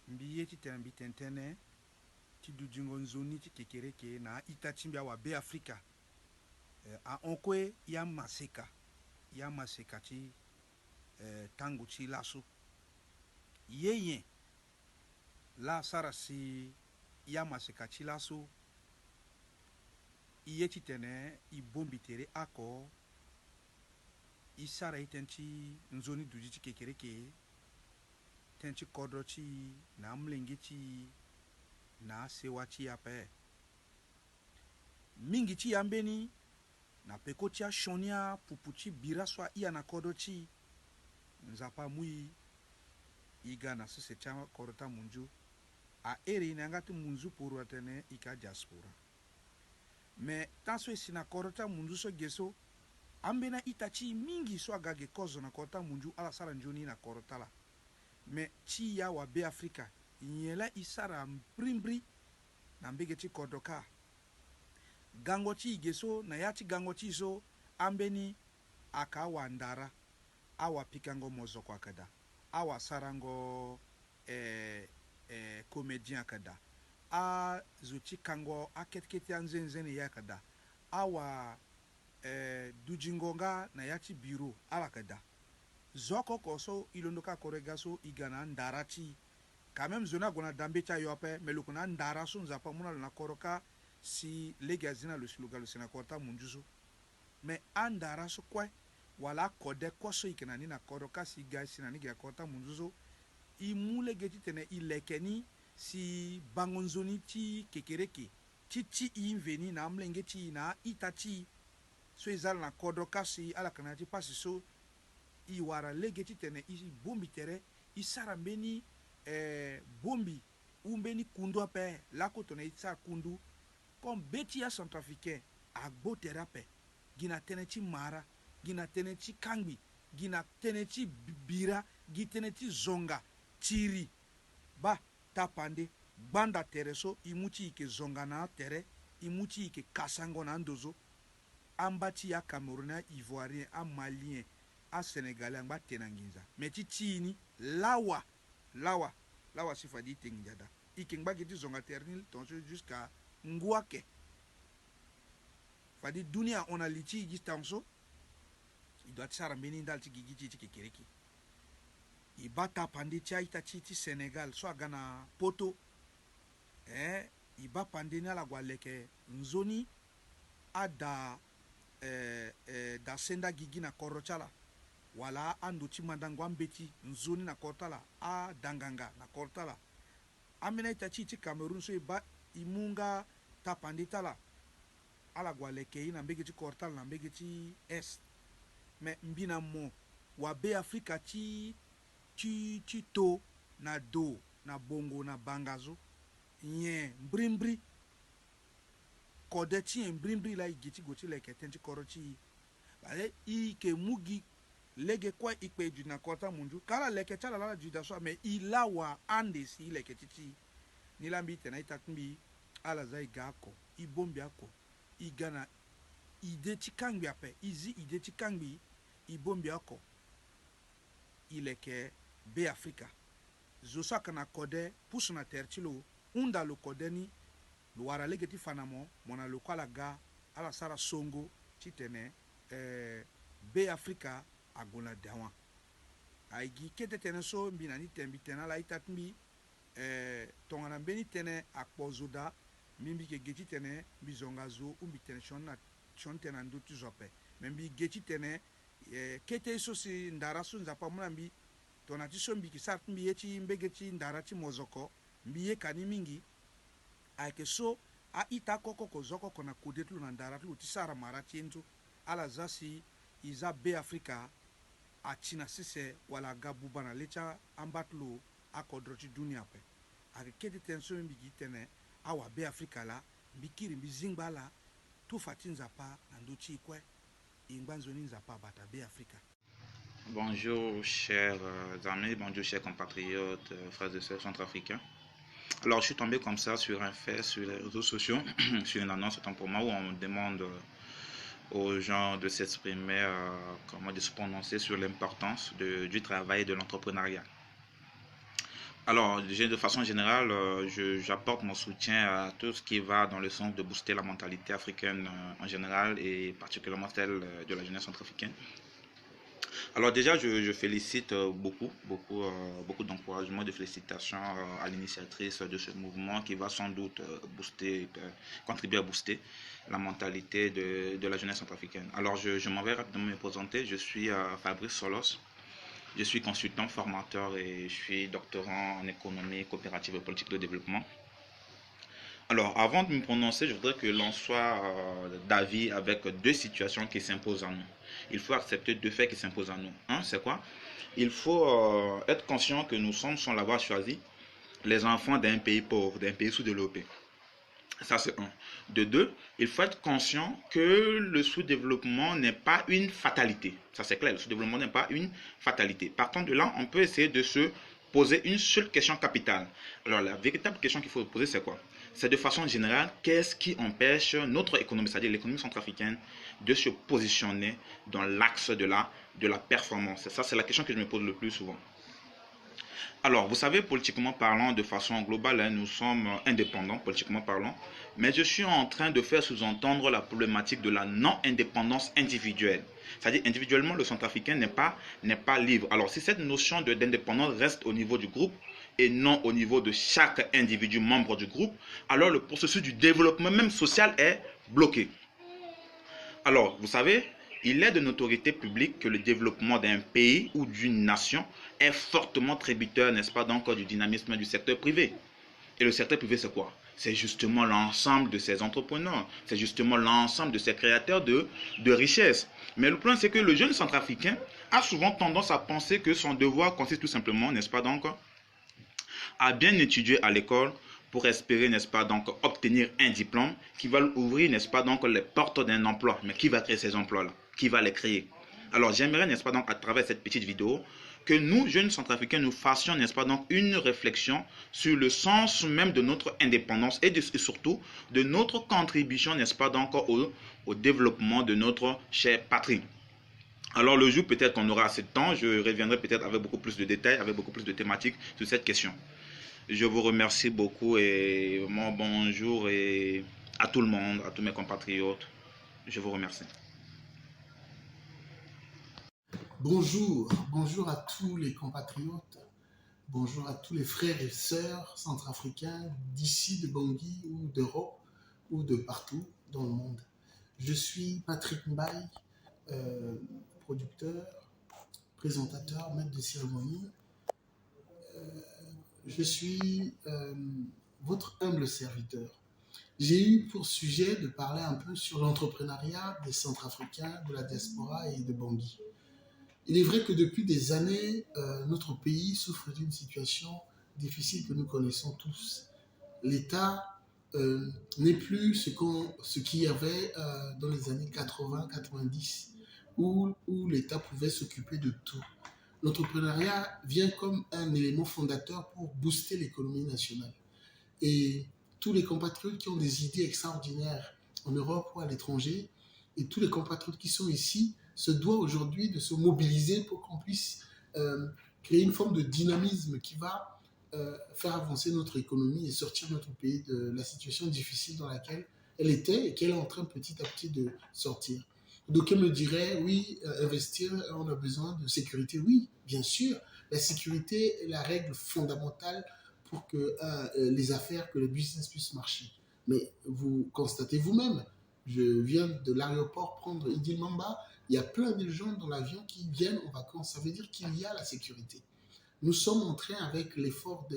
mbi yeti tene mbi tentene ti dujingo nzoni ti kekereke na ita chimbi wabe Afrika a onkwe ya maseka ti tangu ti laso yeye la sara si ya maseka ti laso iye ti tene i bombi tere ako i sara i ten ti nzoni duji ti kekereke ten ti kodro ti na mlengi ti na sewa ti ape mingi ti ya mbeni na peko ti ashoni pupu ti bira so ia na kodro ti nzapa mui iga na sese ti kodro ta munju ere na nga ti munzu puru atene ika diaspora me tan so esi na kodro ta munju so geso ambena ita ti mingi so aga ge kozo na kodro ta munju ala sara njoni na kodro tala me ti ya wabe Afrika nyela isara mbrimbri na mbege ti kodro ka gango ti igeso na ya ti gango ti so ambeni aka awa ndara awa pikango mozoko akada awa sarango comédien akada a zuti kango aketketi anzenzene ya kada awa dujingonga na ya ti biro ala kada zoko koso ilondoka korega so igana ndara ti quand même zona gona dambe cha yope melukuna ndara so nzapa muna na koroka si legazina lo slogan lo sina korta munjuso me andara so kwe wala kode koso ikena ni na koroka si gasi na ni ga korta munjuso i mule geti tene ilekeni si bangonzoni ti kekereke ti inveni na mlenge ti na itati so izal na koroka si ala kana ti pasi so i wara legeti tene i bombi tere i sara mbeni bombi umbeni kundu ape lako tone i sara kundu comme beti ya centrafricain agbo terape gina tene ti mara gina tene ti kangbi gina tene ti bira gi tene ti zonga tiri ba tapande banda tere so imuti ike zonga na tere imuti ike kasango na ndozo ambati ya Camerounais, Ivoirien, a Malien, a Sénégalais, a tenanginza mais ti tini lawa sifa di tengjada ikengba giti zonga ternil tonso jusqu'à Ngouake. Fadi dunia on a liti gistanso. Il doit tsara mbeni ndal ti gigi ti kekereki. I bata pandi tia ita ti Sénégal so agana poto. I ba pandi na la gwaleke nzoni ada da senda gigi na korochala. Wala ando ti mandangwa mbeti nzoni na kortala a danganga na kortala. Amena ita ti Cameroun so iba imunga tapandi tala ala gwaleke ina mbege ti kortal na mbege ti est me mbina mo wabe Afrika ti to na do na bongo na bangazo nye mbrimbri kode ti mbrimbri la igiti goti leke tenti koro ti bale ike mugi lege kwa ikpe ju na kota munju kala leke chala la ju da so me ilawa ande si leke titi nilambi tena itakmbi ala zai gako ibombi ako igana ide ti kangbi ape izi ide ti kangbi ibombi ako ileke be Afrika zosaka na kode pusu na tertilo unda lo kode ni lo wara lege ti fanamo mona lo kwala ga ala sara songo ti tene be Afrika agona dawan aigi kete tene so mbina ni tembi tena la itatmbi tongana mbeni tene akpozoda mimbi ke geti tene bizonga zo umbi tene shon tena ndutu zope membi geti tene kete so si ndara so nzapa muna mbi tona ti so mbi ki sart mbi yeti mbege ti ndara ti mozoko mbi ye kani mingi aike so a ita koko ko zoko kona kudetlu na ndara tu ti sara mara ti enzo ala zasi iza be Afrika a china sise wala gabu bana lecha ambatlo akodro ti dunia pe ake kete tenso mbi gi tene awa be Afrika la mbikiri mbizingba la tout fatin zapa nandochi kwe ingbanzoni zapa bata be Afrika. Bonjour chers amis, bonjour chers compatriotes, frères et sœurs centrafricains. Alors je suis tombé comme ça sur un fait sur les réseaux sociaux, sur une annonce autant pour moi où on me demande aux gens de s'exprimer, de se prononcer sur l'importance du travail et de l'entrepreneuriat. Alors, de façon générale, j'apporte mon soutien à tout ce qui va dans le sens de booster la mentalité africaine en général et particulièrement celle de la jeunesse centrafricaine. Alors déjà, je félicite beaucoup d'encouragement, de félicitations à l'initiatrice de ce mouvement qui va sans doute contribuer à booster la mentalité de la jeunesse centrafricaine. Alors, je m'en vais rapidement me présenter. Je suis Fabrice Solos. Je suis consultant, formateur et je suis doctorant en économie coopérative et politique de développement. Alors, avant de me prononcer, je voudrais que l'on soit d'avis avec deux situations qui s'imposent à nous. Il faut accepter deux faits qui s'imposent à nous. Un, c'est quoi? Il faut être conscient que nous sommes, sans l'avoir choisi, les enfants d'un pays pauvre, d'un pays sous-développé. Ça, c'est un. De deux, il faut être conscient que le sous-développement n'est pas une fatalité. Ça, c'est clair, le sous-développement n'est pas une fatalité. Partant de là, on peut essayer de se poser une seule question capitale. Alors, la véritable question qu'il faut poser, c'est quoi? C'est de façon générale, qu'est-ce qui empêche notre économie, c'est-à-dire l'économie centrafricaine, de se positionner dans l'axe de la performance? Ça, c'est la question que je me pose le plus souvent. Alors, vous savez, politiquement parlant, de façon globale, hein, nous sommes indépendants, politiquement parlant, mais je suis en train de faire sous-entendre la problématique de la non-indépendance individuelle. C'est-à-dire, individuellement, le centrafricain n'est pas libre. Alors, si cette notion d'indépendance reste au niveau du groupe et non au niveau de chaque individu membre du groupe, alors le processus du développement même social est bloqué. Alors, vous savez, il est de notoriété publique que le développement d'un pays ou d'une nation est fortement tributaire, n'est-ce pas, donc du dynamisme du secteur privé. Et le secteur privé, c'est quoi? C'est justement l'ensemble de ces entrepreneurs, c'est justement l'ensemble de ces créateurs de richesses. Mais le problème, c'est que le jeune centrafricain a souvent tendance à penser que son devoir consiste tout simplement, n'est-ce pas, donc, à bien étudier à l'école pour espérer, n'est-ce pas, donc, obtenir un diplôme qui va ouvrir, n'est-ce pas, donc, les portes d'un emploi. Mais qui va créer ces emplois-là? Qui va les créer? Alors, j'aimerais, n'est-ce pas, donc, à travers cette petite vidéo, que nous, jeunes centrafricains, nous fassions, n'est-ce pas, donc, une réflexion sur le sens même de notre indépendance et surtout de notre contribution, n'est-ce pas, donc, au développement de notre chère patrie. Alors, le jour, peut-être qu'on aura assez de temps, je reviendrai peut-être avec beaucoup plus de détails, avec beaucoup plus de thématiques sur cette question. Je vous remercie beaucoup et mon bonjour et à tout le monde, à tous mes compatriotes. Je vous remercie. Bonjour à tous les compatriotes, bonjour à tous les frères et sœurs centrafricains d'ici, de Bangui ou d'Europe ou de partout dans le monde. Je suis Patrick Mbaye, producteur, présentateur, maître de cérémonie. Je suis votre humble serviteur. J'ai eu pour sujet de parler un peu sur l'entrepreneuriat des Centrafricains, de la diaspora et de Bangui. Il est vrai que depuis des années, notre pays souffre d'une situation difficile que nous connaissons tous. L'État n'est plus ce qu'il y avait dans les années 80-90, où l'État pouvait s'occuper de tout. L'entrepreneuriat vient comme un élément fondateur pour booster l'économie nationale. Et tous les compatriotes qui ont des idées extraordinaires en Europe ou à l'étranger, et tous les compatriotes qui sont ici, se doivent aujourd'hui de se mobiliser pour qu'on puisse créer une forme de dynamisme qui va faire avancer notre économie et sortir notre pays de la situation difficile dans laquelle elle était et qu'elle est en train petit à petit de sortir. D'aucuns me diraient, oui, investir, on a besoin de sécurité. Oui, bien sûr, la sécurité est la règle fondamentale pour que les affaires, que le business puisse marcher. Mais vous constatez vous-même, je viens de l'aéroport prendre Idil Mamba, il y a plein de gens dans l'avion qui viennent en vacances. Ça veut dire qu'il y a la sécurité. Nous sommes en train, avec l'effort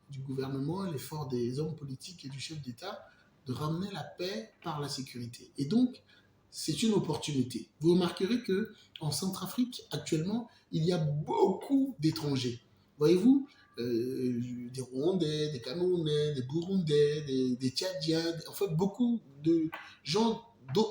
du gouvernement, l'effort des hommes politiques et du chef d'État, de ramener la paix par la sécurité. Et donc, c'est une opportunité. Vous remarquerez qu'en Centrafrique, actuellement, il y a beaucoup d'étrangers. Voyez-vous, des Rwandais, des Camerounais, des Burundais, des Tchadiens, en fait beaucoup de gens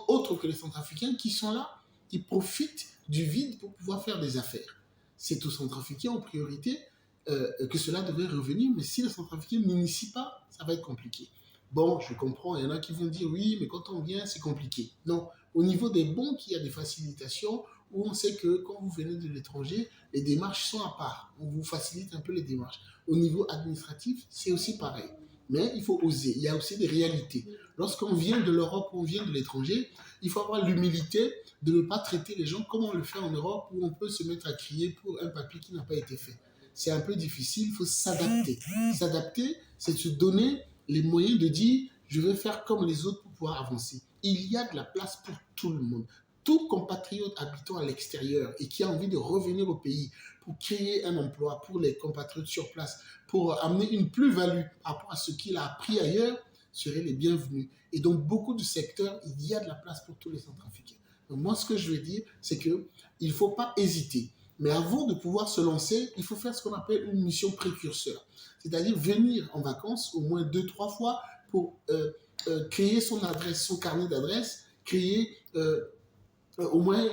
autres que les Centrafricains qui sont là, qui profitent du vide pour pouvoir faire des affaires. C'est aux Centrafricains en priorité que cela devrait revenir, mais si les Centrafricains n'initient pas, ça va être compliqué. Bon, je comprends, il y en a qui vont dire oui, mais quand on vient, c'est compliqué. Non, au niveau des banques, il y a des facilitations où on sait que quand vous venez de l'étranger, les démarches sont à part. On vous facilite un peu les démarches. Au niveau administratif, c'est aussi pareil. Mais il faut oser. Il y a aussi des réalités. Lorsqu'on vient de l'Europe ou on vient de l'étranger, il faut avoir l'humilité de ne pas traiter les gens comme on le fait en Europe, où on peut se mettre à crier pour un papier qui n'a pas été fait. C'est un peu difficile, il faut s'adapter. S'adapter, c'est se donner les moyens de dire je vais faire comme les autres pour pouvoir avancer. Il y a de la place pour tout le monde. Tout compatriote habitant à l'extérieur et qui a envie de revenir au pays pour créer un emploi pour les compatriotes sur place, pour amener une plus-value par rapport à ce qu'il a appris ailleurs, seraient les bienvenus. Et dans beaucoup de secteurs, il y a de la place pour tous les Centrafricains. Donc moi, ce que je veux dire, c'est qu'il ne faut pas hésiter. Mais avant de pouvoir se lancer, il faut faire ce qu'on appelle une mission précurseur. C'est-à-dire venir en vacances au moins 2-3 fois pour créer son adresse, son carnet d'adresse, créer au moins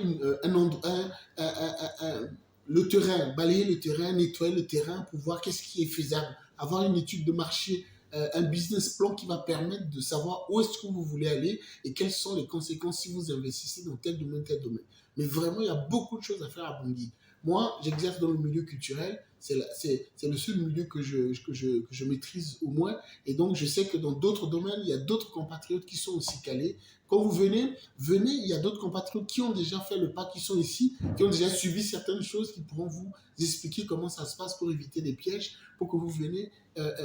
le terrain, balayer le terrain, nettoyer le terrain pour voir qu'est-ce qui est faisable, avoir une étude de marché, un business plan qui va permettre de savoir où est-ce que vous voulez aller et quelles sont les conséquences si vous investissez dans tel domaine, tel domaine. Mais vraiment, il y a beaucoup de choses à faire à Bangui. Moi, j'exerce dans le milieu culturel, c'est le seul milieu que je maîtrise au moins, et donc je sais que dans d'autres domaines, il y a d'autres compatriotes qui sont aussi calés. Quand vous venez, il y a d'autres compatriotes qui ont déjà fait le pas, qui sont ici, qui ont déjà subi certaines choses, qui pourront vous expliquer comment ça se passe pour éviter des pièges, pour que vous veniez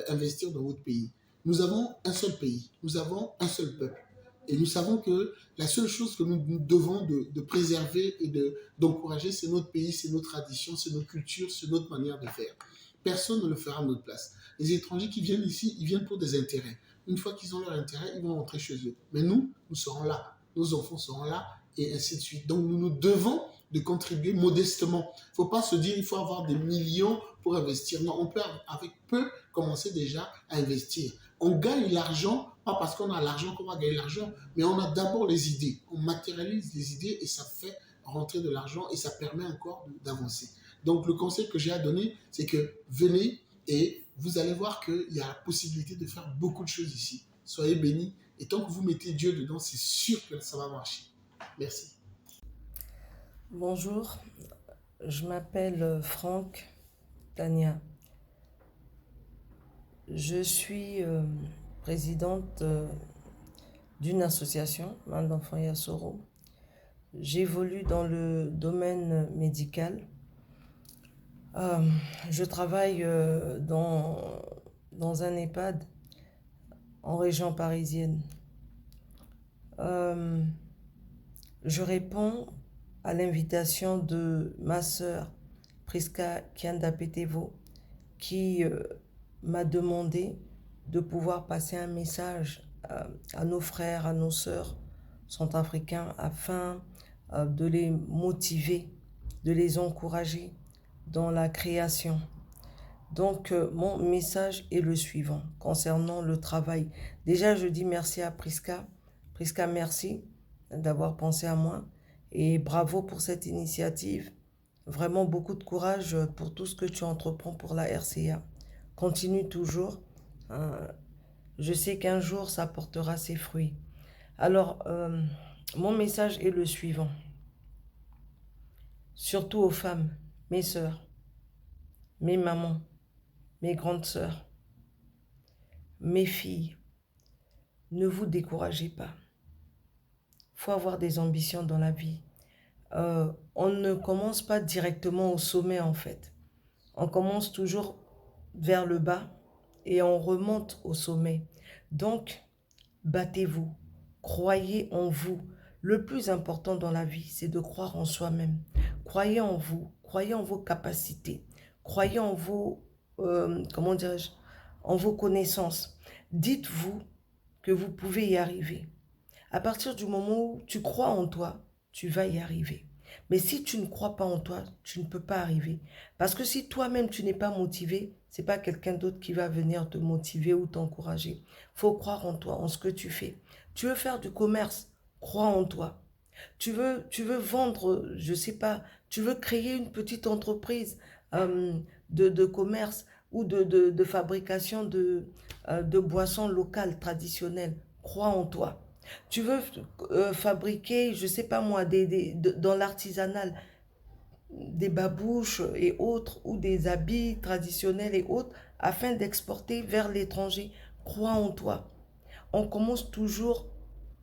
investir dans votre pays. Nous avons un seul pays, nous avons un seul peuple. Et nous savons que la seule chose que nous devons de préserver et d'encourager, c'est notre pays, c'est nos traditions, c'est notre culture, c'est notre manière de faire. Personne ne le fera à notre place. Les étrangers qui viennent ici, ils viennent pour des intérêts. Une fois qu'ils ont leur intérêt, ils vont rentrer chez eux. Mais nous serons là. Nos enfants seront là et ainsi de suite. Donc nous devons de contribuer modestement. Il ne faut pas se dire qu'il faut avoir des millions pour investir. Non, on peut avec peu commencer déjà à investir. On gagne l'argent, pas parce qu'on a l'argent qu'on va gagner l'argent, mais on a d'abord les idées. On matérialise les idées et ça fait rentrer de l'argent et ça permet encore d'avancer. Donc le conseil que j'ai à donner, c'est que venez et vous allez voir qu'il y a la possibilité de faire beaucoup de choses ici. Soyez bénis et tant que vous mettez Dieu dedans, c'est sûr que ça va marcher. Merci. Bonjour, je m'appelle Franck Tania. Je suis présidente d'une association, Main d'Enfants Yassoro. J'évolue dans le domaine médical. Je travaille dans un EHPAD en région parisienne. Je réponds à l'invitation de ma sœur Priska Kianda Petevo qui m'a demandé de pouvoir passer un message à nos frères, à nos sœurs centrafricains afin de les motiver, de les encourager dans la création. Donc, mon message est le suivant concernant le travail. Déjà, je dis merci à Priska. Priska, merci d'avoir pensé à moi et bravo pour cette initiative. Vraiment beaucoup de courage pour tout ce que tu entreprends pour la RCA. Continue toujours. Je sais qu'un jour, ça portera ses fruits. Alors, mon message est le suivant. Surtout aux femmes, mes sœurs, mes mamans, mes grandes sœurs, mes filles, ne vous découragez pas. Il faut avoir des ambitions dans la vie. On ne commence pas directement au sommet en fait. On commence toujours vers le bas et on remonte au sommet. Donc, battez-vous, croyez en vous. Le plus important dans la vie, c'est de croire en soi-même. Croyez en vous, croyez en vos capacités, croyez en vos, en vos connaissances. Dites-vous que vous pouvez y arriver. À partir du moment où tu crois en toi, tu vas y arriver. Mais si tu ne crois pas en toi, tu ne peux pas arriver. Parce que si toi-même tu n'es pas motivé, c'est pas quelqu'un d'autre qui va venir te motiver ou t'encourager. Faut croire en toi, en ce que tu fais. Tu veux faire du commerce, crois en toi. Tu veux vendre, je sais pas, tu veux créer une petite entreprise de commerce ou de fabrication de boissons locales, traditionnelles. Crois en toi. Tu veux fabriquer, je sais pas moi, dans l'artisanal, des babouches et autres, ou des habits traditionnels et autres, afin d'exporter vers l'étranger. Crois en toi. On commence toujours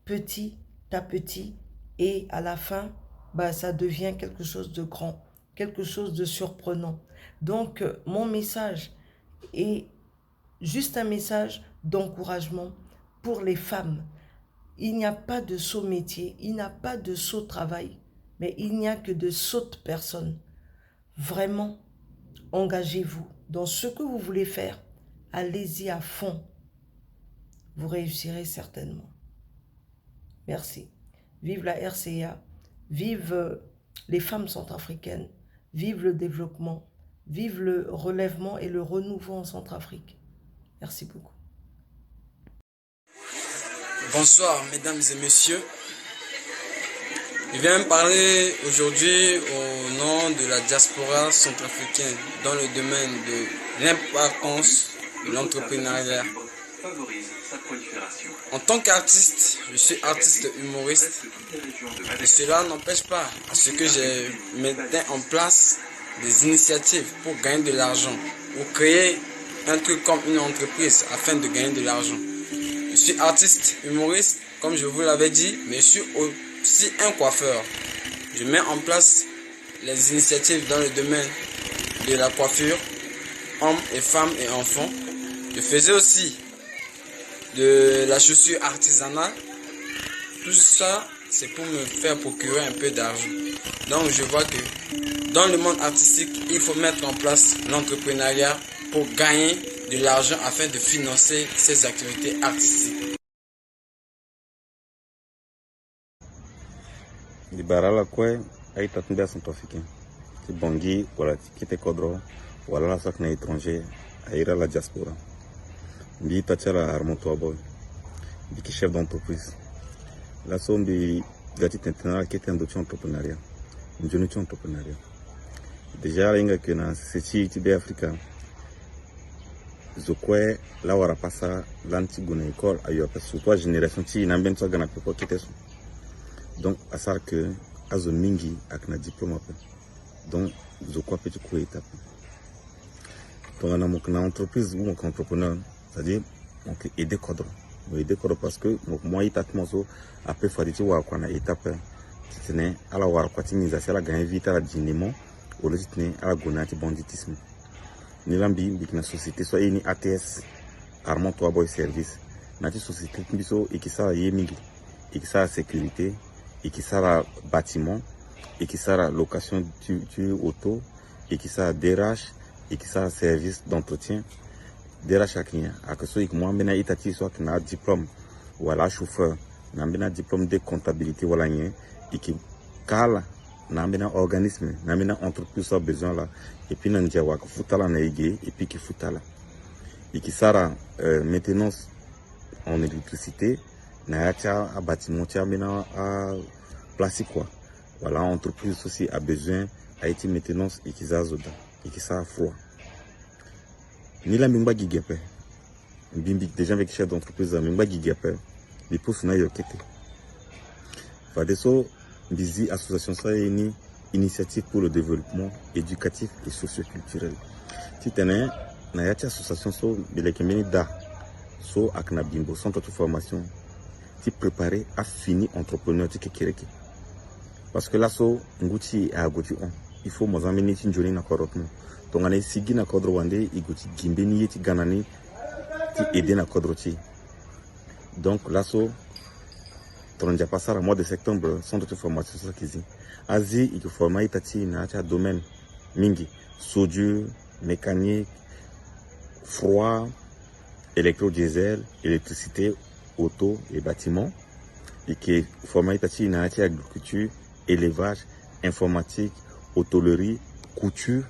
petit à petit, et à la fin, bah, ça devient quelque chose de grand, quelque chose de surprenant. Donc, mon message est juste un message d'encouragement pour les femmes. Il n'y a pas de sot métier, il n'y a pas de sot travail, mais il n'y a que de sottes personnes. Vraiment, engagez-vous dans ce que vous voulez faire. Allez-y à fond. Vous réussirez certainement. Merci. Vive la RCA, vive les femmes centrafricaines, vive le développement, vive le relèvement et le renouveau en Centrafrique. Merci beaucoup. Bonsoir mesdames et messieurs. Je viens parler aujourd'hui au nom de la diaspora centrafricaine dans le domaine de l'importance de l'entrepreneuriat. En tant qu'artiste, je suis artiste humoriste et cela n'empêche pas à ce que je mette en place des initiatives pour gagner de l'argent ou créer un truc comme une entreprise afin de gagner de l'argent. Je suis artiste humoriste, comme je vous l'avais dit, mais je suis aussi un coiffeur. Je mets en place les initiatives dans le domaine de la coiffure, hommes et femmes et enfants. Je faisais aussi de la chaussure artisanale. Tout ça, c'est pour me faire procurer un peu d'argent. Donc je vois que dans le monde artistique, il faut mettre en place l'entrepreneuriat pour gagner de l'argent afin de financer ses activités artistiques. Barala kwe aita tumbia centrafricain ti bongi wala ti kite kodro wala la sak na étranger aira la diaspora mbi tachala armonto boy bi chef d'entreprise la sombi gati tentena kete ndo entrepreneuriat njoni entrepreneuriat déjà l'inga que na seti ti be africa zokwe la wara pasa lanti guna école ayo pa surtout génération ti na benso gana pe ko kete so. Donc, à ça que azo mingi avec un diplôme donc je crois petit coup étape. Donc on a mon entreprise ou mon entrepreneur, c'est-à-dire on peut aider cadre, parce que moi il t'a montré après faire des wa quoi na étape qui tenait à la war quoi timiza c'est la gagner vite à la dynamo ou le tenait à la gonati banditisme. Ni lambi bikina société soit ni ATS Armand Toi Boy Service, na société qui biso et qui ça y mingi et qui ça sécurité et qui sera bâtiment, et qui sera location de auto, et qui sera DRH, et qui sera service d'entretien. DRH à qui à que ce soit moi maintenant itati soit qui a diplôme ou à la chauffeur, n'a maintenant diplôme de comptabilité ou la et qui cale n'a maintenant organisme, n'a maintenant entreprise a besoin là, et puis n'a dit wa foutala na égé et puis qui foutala, et qui sera maintenance en électricité. Na à bâtiment maintenant à placer quoi. Voilà, entreprise aussi a besoin à être maintenance et qui s'azoda et qui ça froid. Ni la mimba gigape. Bimbi déjà avec chef d'entreprise la mimba gigape. Les pouces na yokete. Va de so bizi association ça une initiative pour le développement éducatif et socio-culturel. Si tenez na yacha association so bilekemeni da so akna bimbo centre de formation préparé à finir entrepreneur qui kéréké parce que là so nguti a goti on il faut mo zameni ti njoni na korotmo to ngane sigi na kodro wande igoti gimbeni yeti ganani ti aider na kodro ti donc là so tronja pasara mois de septembre centre de formation ça kizi azi il forma itati na ta domaine mingi soudure mécanique froid électrodiesel électricité auto et bâtiments et qui forment une agriculture, élevage, informatique, hôtellerie, couture,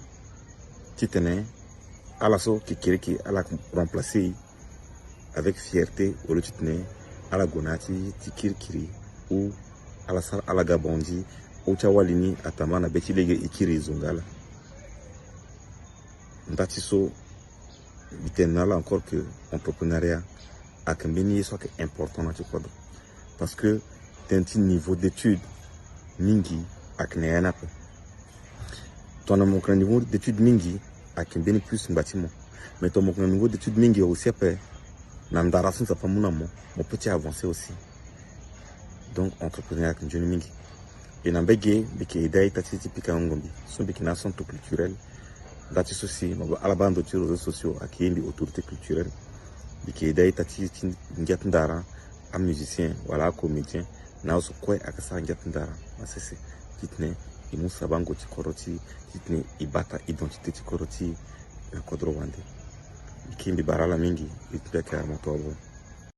titane, à la sorte qui a remplacé avec fierté au lieu titane, à la gonati, tikirkiri, ou à la gabondi, ou chawalini, atamana, betilege, ikiri, zongala. Ndatiso, là encore que l'entrepreneuriat a un béni soit important dans ce cadre. Parce que tu as un niveau d'études, mingi, avec un ton niveau d'études mingi, avec un béni plus un bâtiment. Mais ton niveau d'études mingi aussi après, n'andarason ça pas mon petit avancer aussi. Donc entrepreneuriat avec un jeune mingi. Et dans bégué, béké idée tati typique en Gombi, son béké nation tout culturel. Dati souci, à la bande de réseaux sociaux, à qui est l'autorité culturelle, qui est d'ailleurs tati n'gatndara, à musicien, voilà, comédien, n'a aussi quoi à ça n'gatndara, c'est c'est, kitne, il nous sabango tikoroti, kitne, ibata identité tikoroti, un kodro wande, qui est barala mingi, il peut être à mon tour.